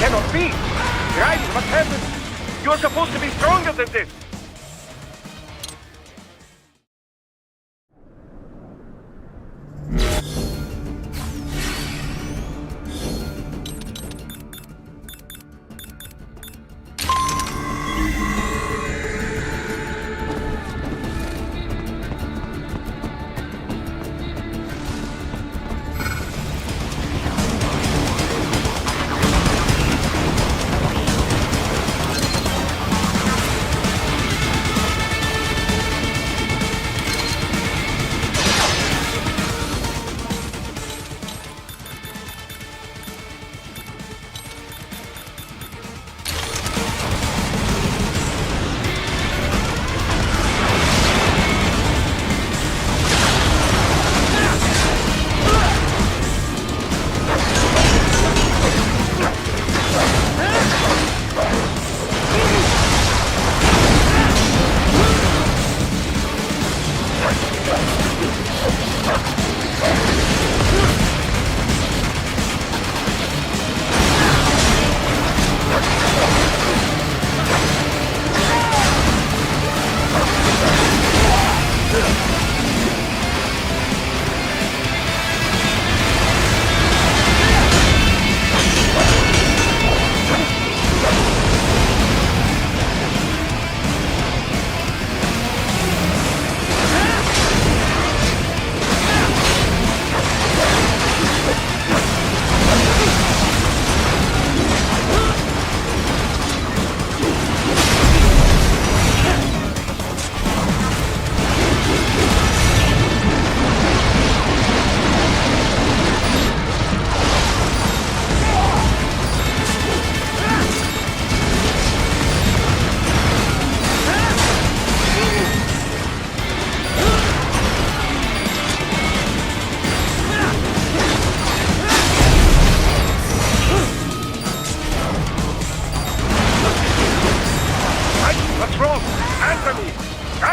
Cannot be! Raiden, what happened? You're supposed to be stronger than this!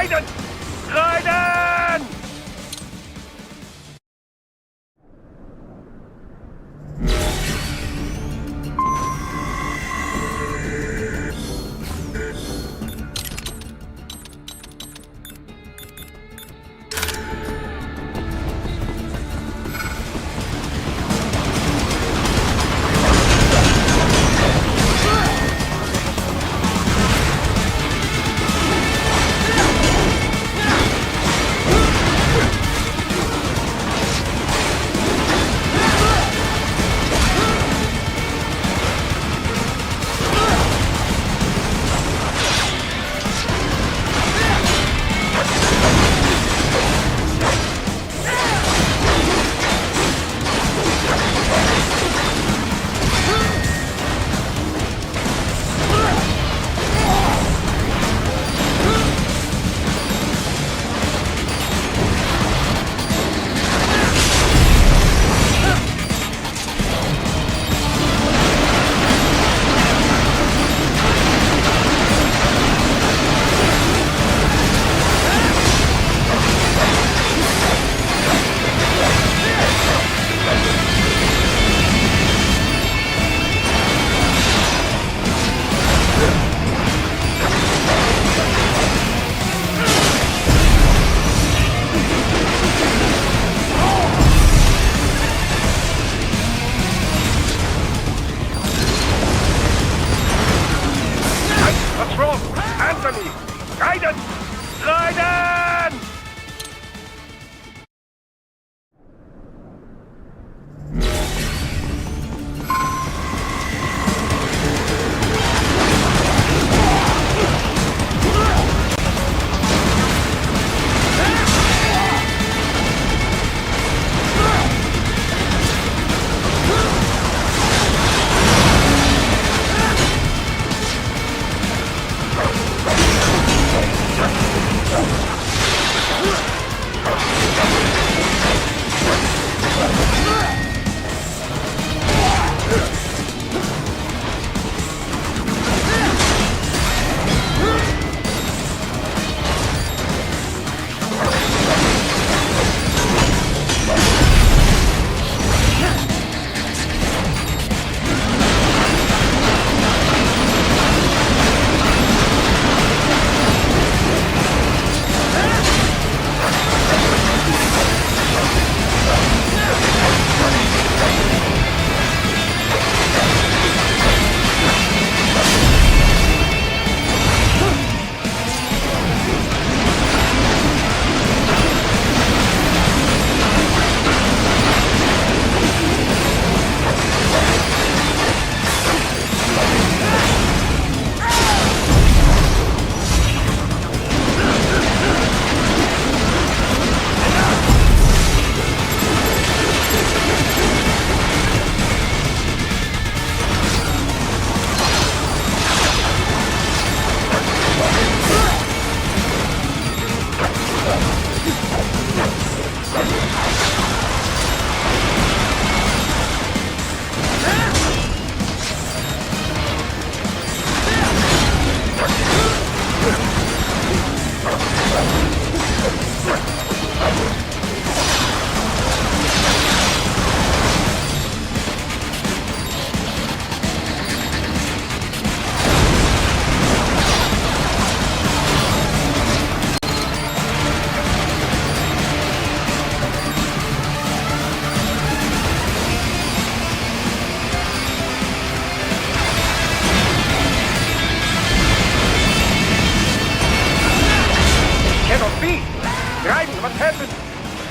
Guidance! Guidance!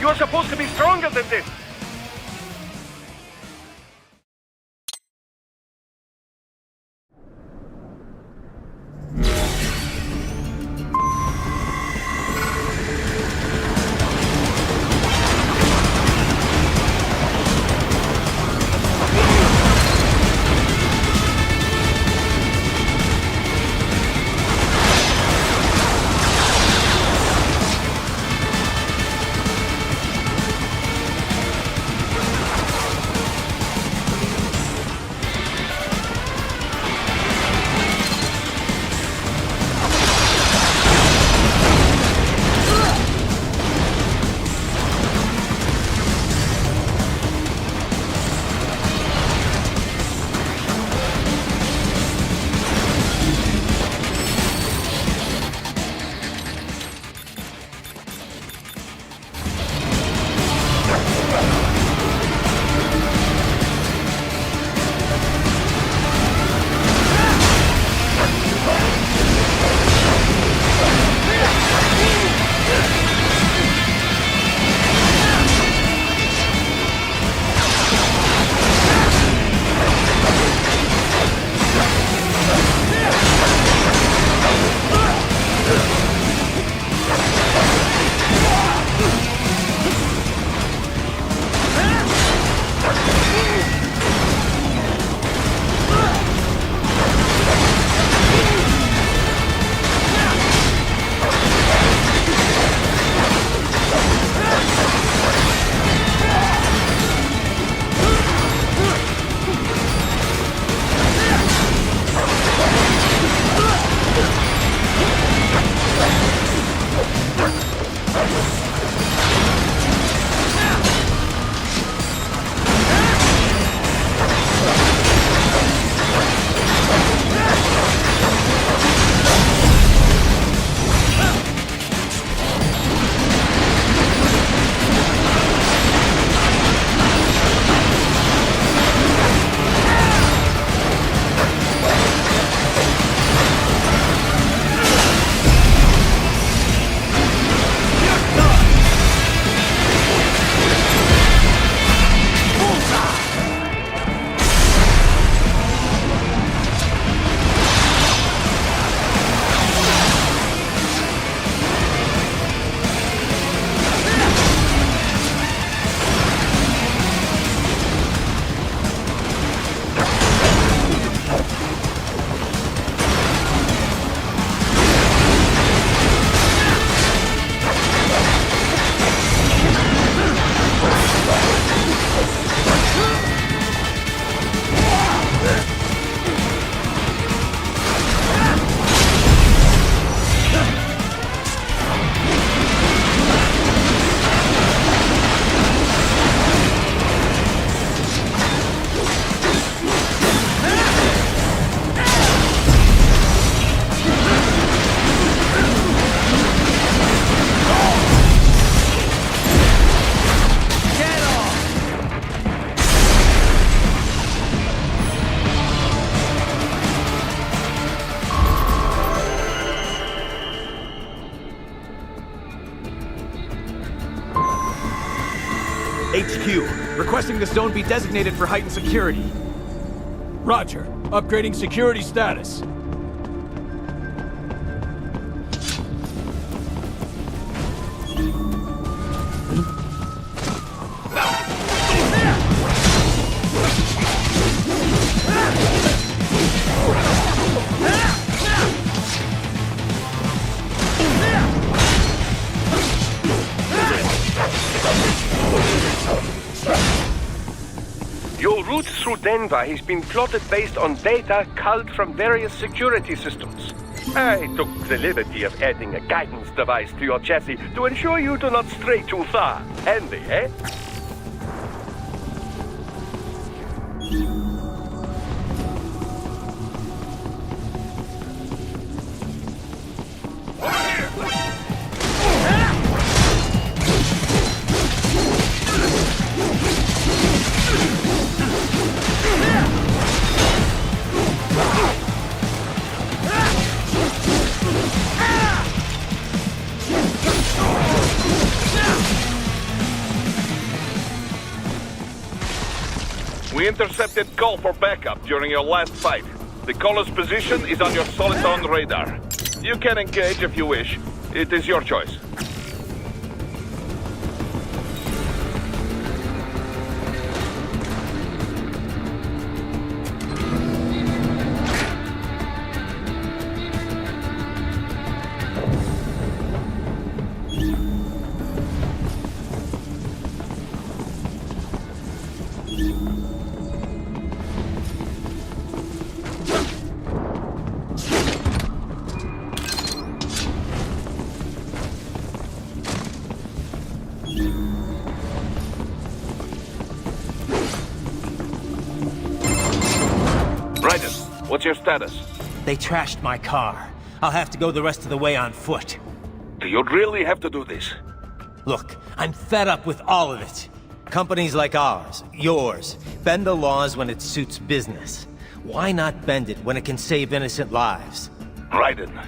You're supposed to be stronger than this. HQ. Requesting the zone be designated for heightened security. Roger. Upgrading security status. Your route through Denver has been plotted based on data culled from various security systems. I took the liberty of adding a guidance device to your chassis to ensure you do not stray too far. Handy, eh? We intercepted call for backup during your last fight. The caller's position is on your Soliton radar. You can engage if you wish. It is your choice. What's your status? They trashed my car. I'll have to go the rest of the way on foot. Do you really have to do this? Look, I'm fed up with all of it. Companies like ours, yours, bend the laws when it suits business. Why not bend it when it can save innocent lives? Raiden.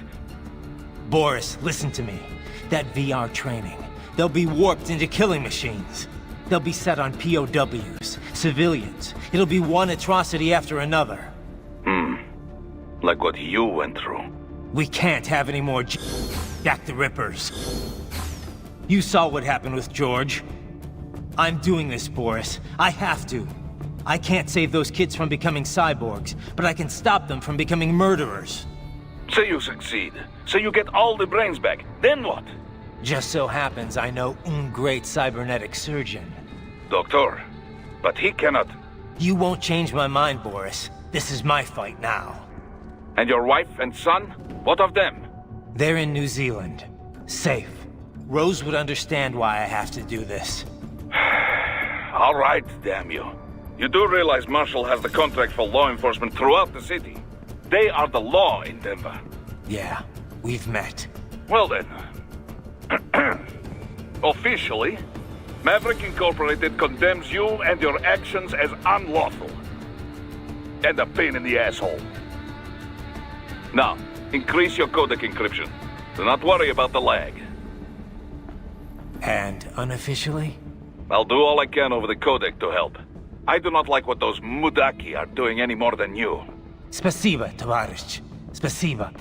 Boris, listen to me. That VR training, they'll be warped into killing machines. They'll be set on POWs, civilians. It'll be one atrocity after another. Like what you went through. We can't have any more Jack the Rippers. You saw what happened with George. I'm doing this, Boris. I have to. I can't save those kids from becoming cyborgs, but I can stop them from becoming murderers. Say you succeed. Say you get all the brains back. Then what? Just so happens I know un great cybernetic surgeon. Doctor, but he cannot... You won't change my mind, Boris. This is my fight now. And your wife and son? What of them? They're in New Zealand. Safe. Rose would understand why I have to do this. All right, damn you. You do realize Marshall has the contract for law enforcement throughout the city. They are the law in Denver. Yeah, we've met. Well then. Officially, Maverick Incorporated condemns you and your actions as unlawful. And a pain in the asshole. Now, increase your codec encryption. Do not worry about the lag. And unofficially? I'll do all I can over the codec to help. I do not like what those Mudaki are doing any more than you. Spasiba, Tavarish. Spasiba.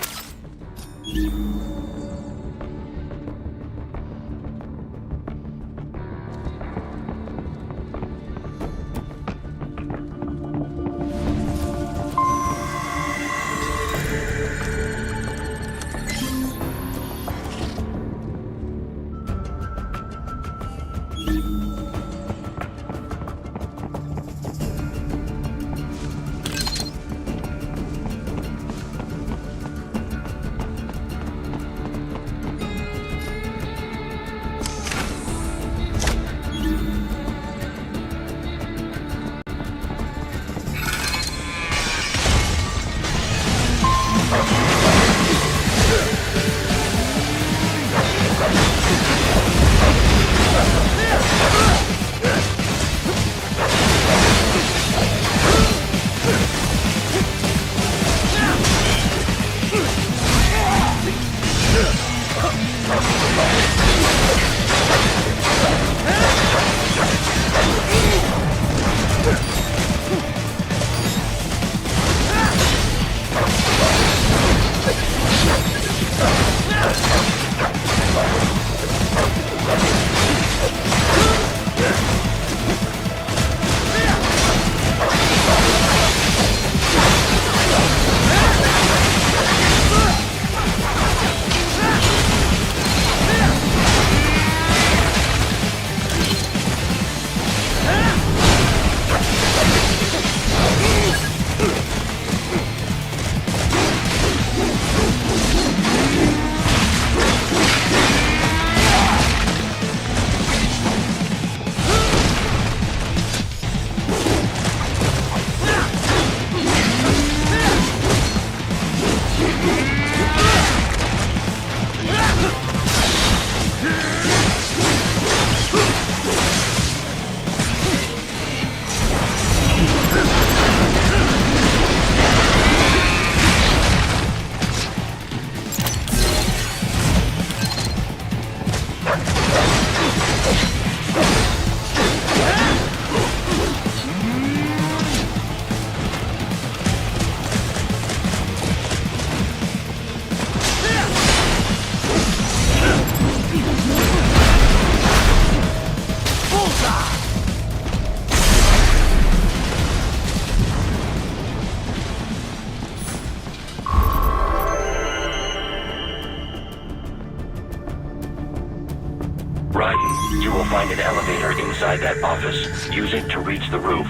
find an elevator inside that office. Use it to reach the roof.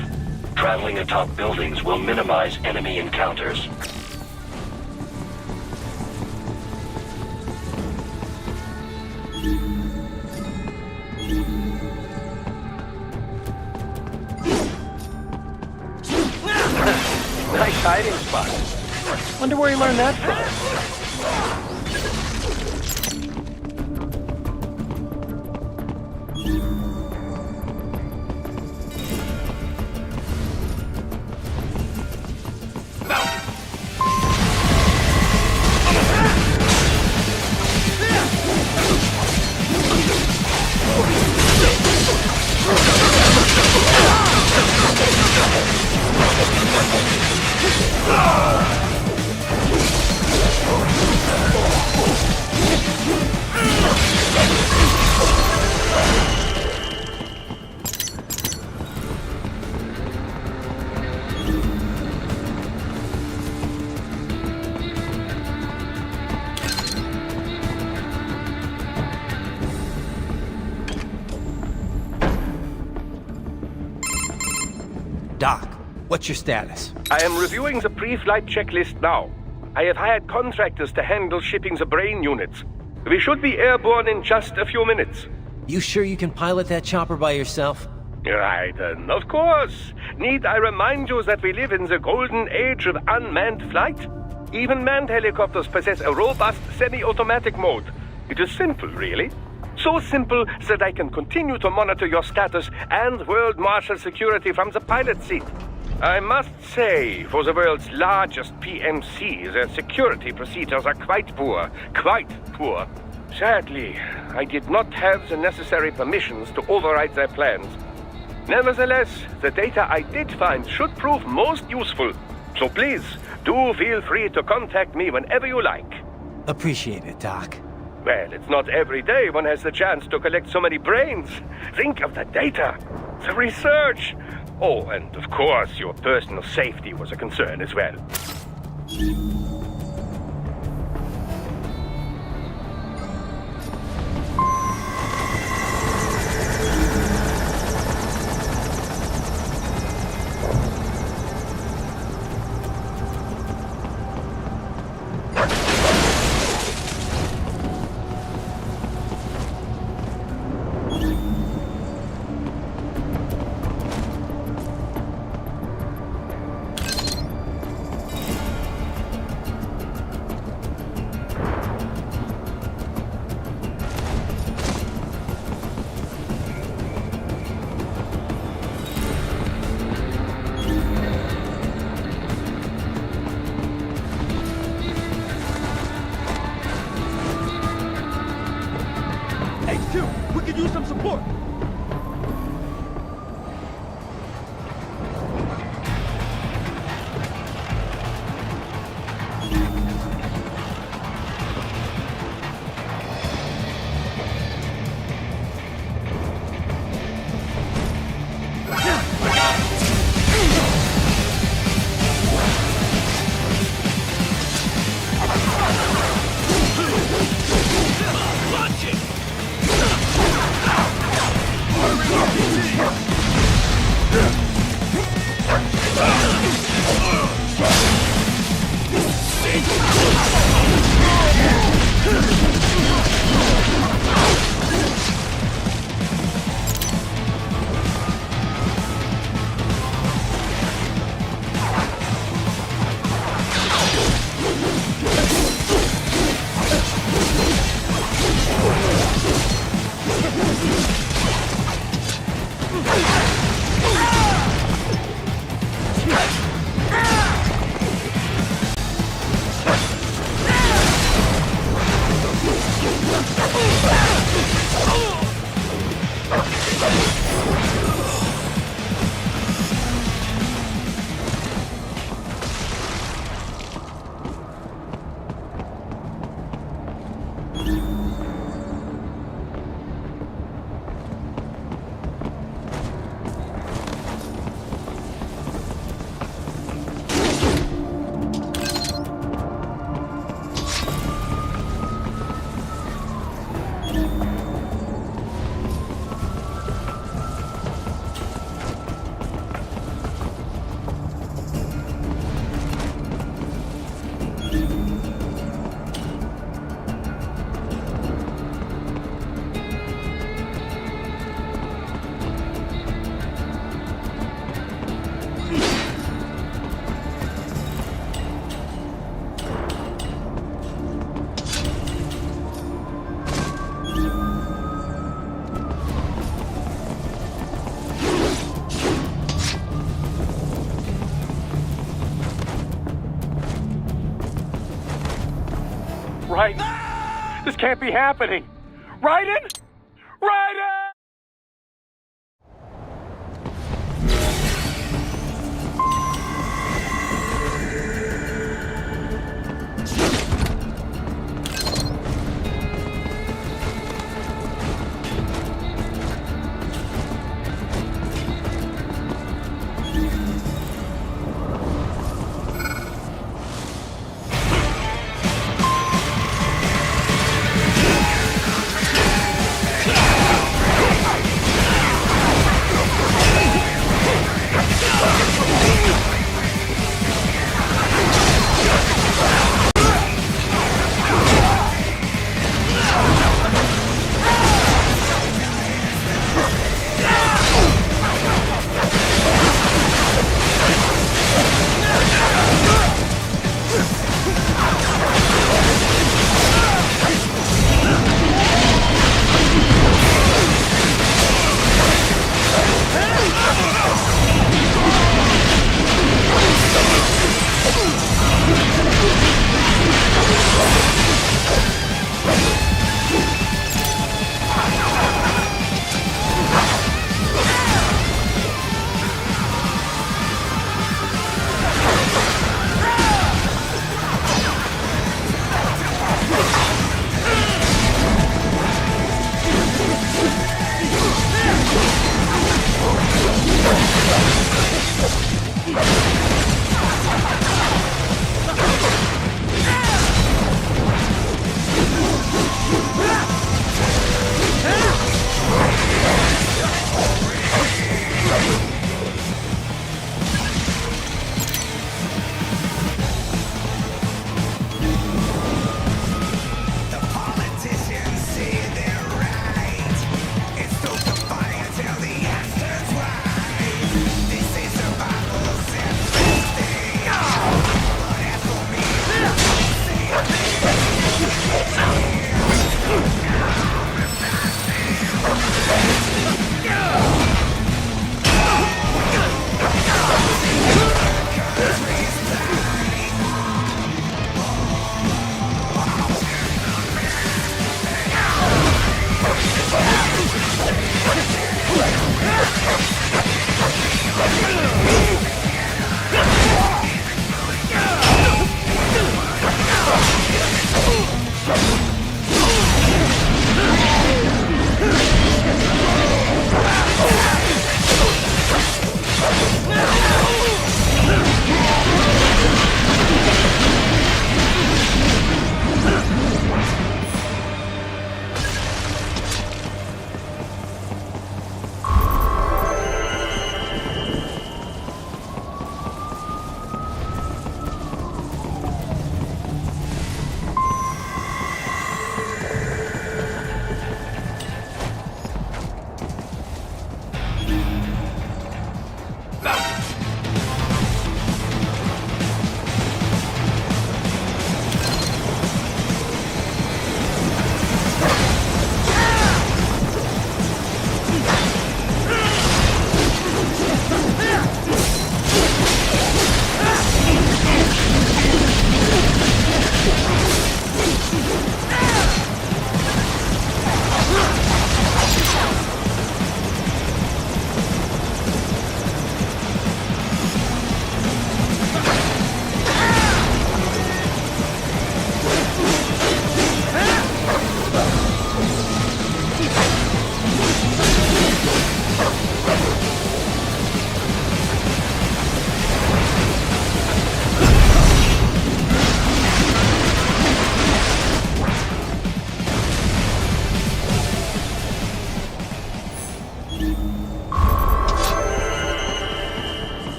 Traveling atop buildings will minimize enemy encounters. Nice hiding spot. Wonder where he learned that from. Doc, what's your status? I am reviewing the pre-flight checklist now. I have hired contractors to handle shipping the brain units. We should be airborne in just a few minutes. You sure you can pilot that chopper by yourself? Right, of course. Need I remind you that we live in the golden age of unmanned flight? Even manned helicopters possess a robust semi-automatic mode. It is simple, really. So simple that I can continue to monitor your status and world marshal security from the pilot seat. I must say, for the world's largest PMC, their security procedures are quite poor. Quite poor. Sadly, I did not have the necessary permissions to override their plans. Nevertheless, the data I did find should prove most useful. So please, do feel free to contact me whenever you like. Appreciate it, Doc. Well, it's not every day one has the chance to collect so many brains. Think of the data, the research. Oh, and of course, your personal safety was a concern as well. We could use some support. right? This can't be happening. Raiden? Raiden!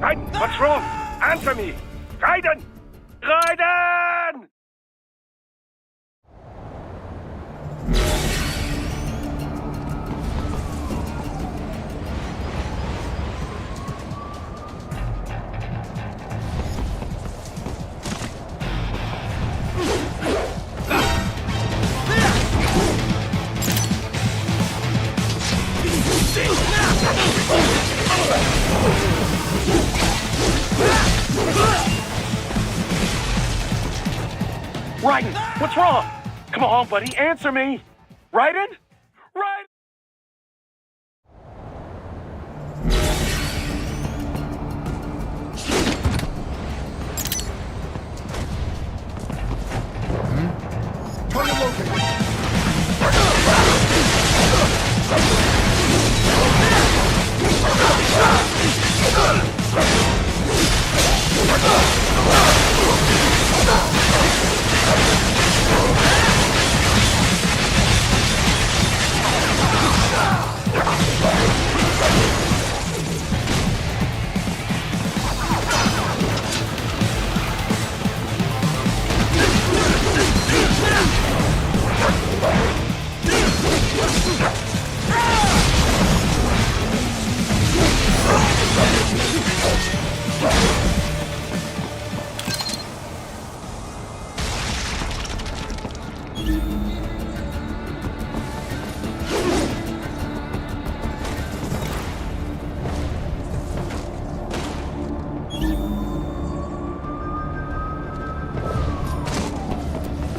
Raiden, what's wrong? Answer me! Raiden! Raiden! Raiden, what's wrong? Come on, buddy, answer me. Raiden? Raiden? Target located.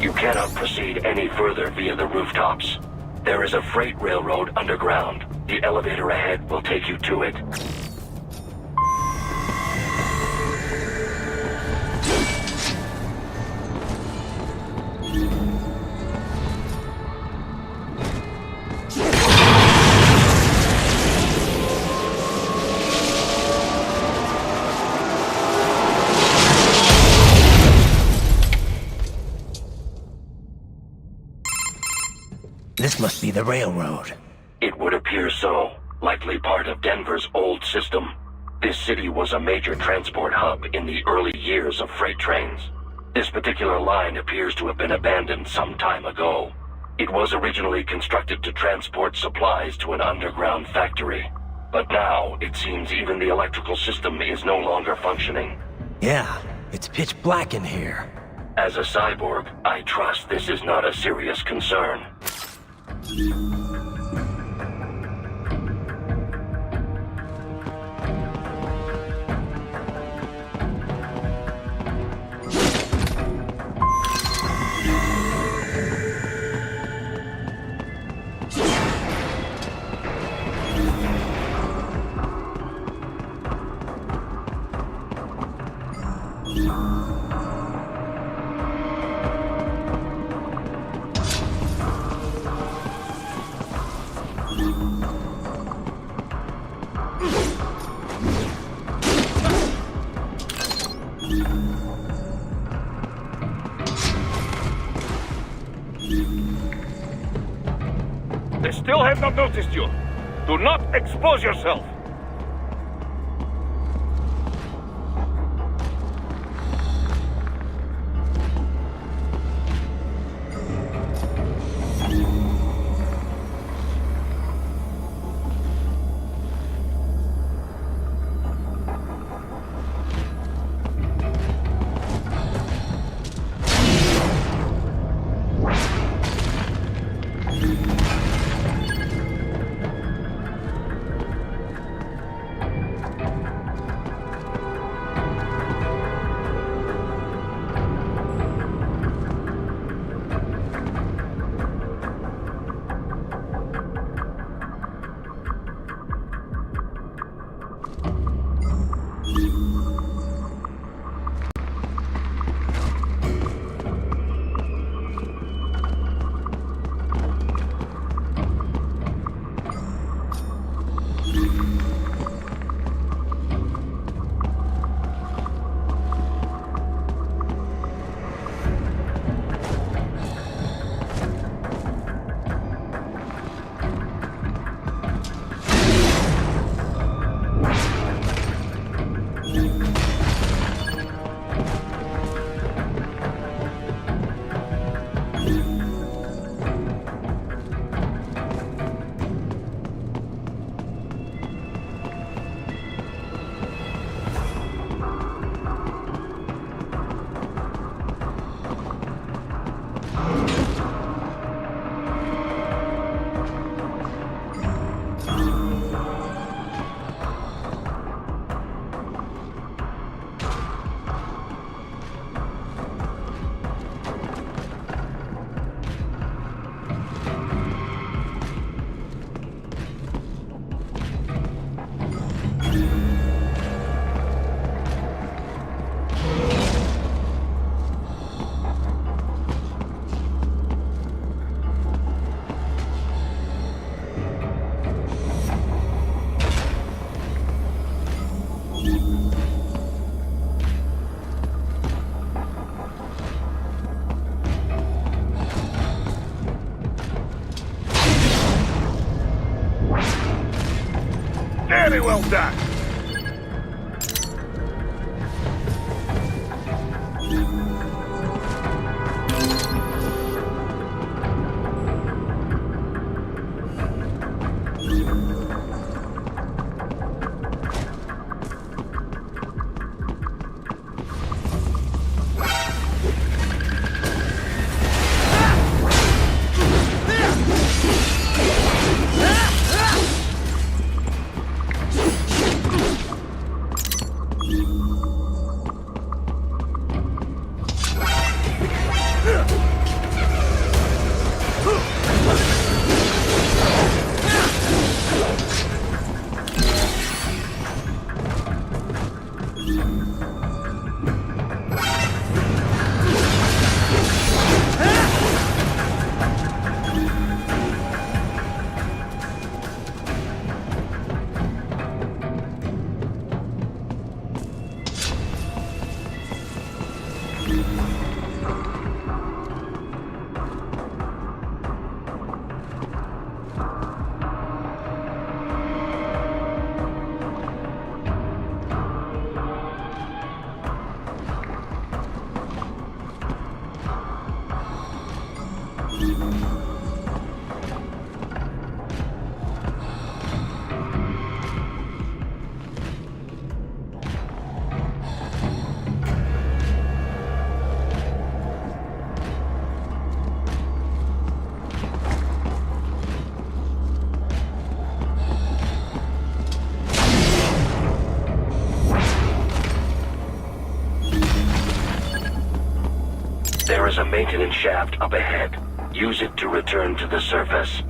You cannot proceed any further via the rooftops. There is a freight railroad underground. The elevator ahead will take you to it. This must be the railroad. It would appear so. Likely part of Denver's old system. This city was a major transport hub in the early years of freight trains. This particular line appears to have been abandoned some time ago. It was originally constructed to transport supplies to an underground factory. But now, it seems even the electrical system is no longer functioning. Yeah, it's pitch black in here. As a cyborg, I trust this is not a serious concern. They still have not noticed you. Do not expose yourself. Very well done. There is a maintenance shaft up ahead. Use it to return to the surface.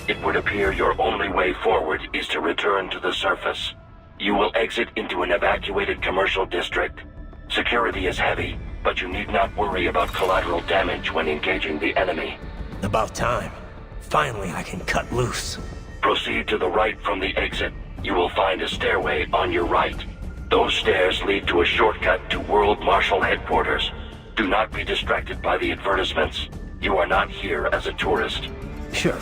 It would appear your only way forward is to return to the surface. You will exit into an evacuated commercial district. Security is heavy, but you need not worry about collateral damage when engaging the enemy. About time. Finally, I can cut loose. Proceed to the right from the exit. You will find a stairway on your right. Those stairs lead to a shortcut to World Marshal Headquarters. Do not be distracted by the advertisements. You are not here as a tourist. Sure.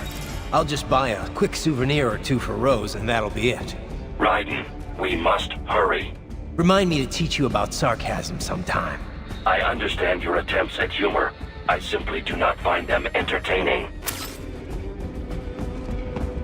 I'll just buy a quick souvenir or two for Rose, and that'll be it. Raiden, we must hurry. Remind me to teach you about sarcasm sometime. I understand your attempts at humor. I simply do not find them entertaining.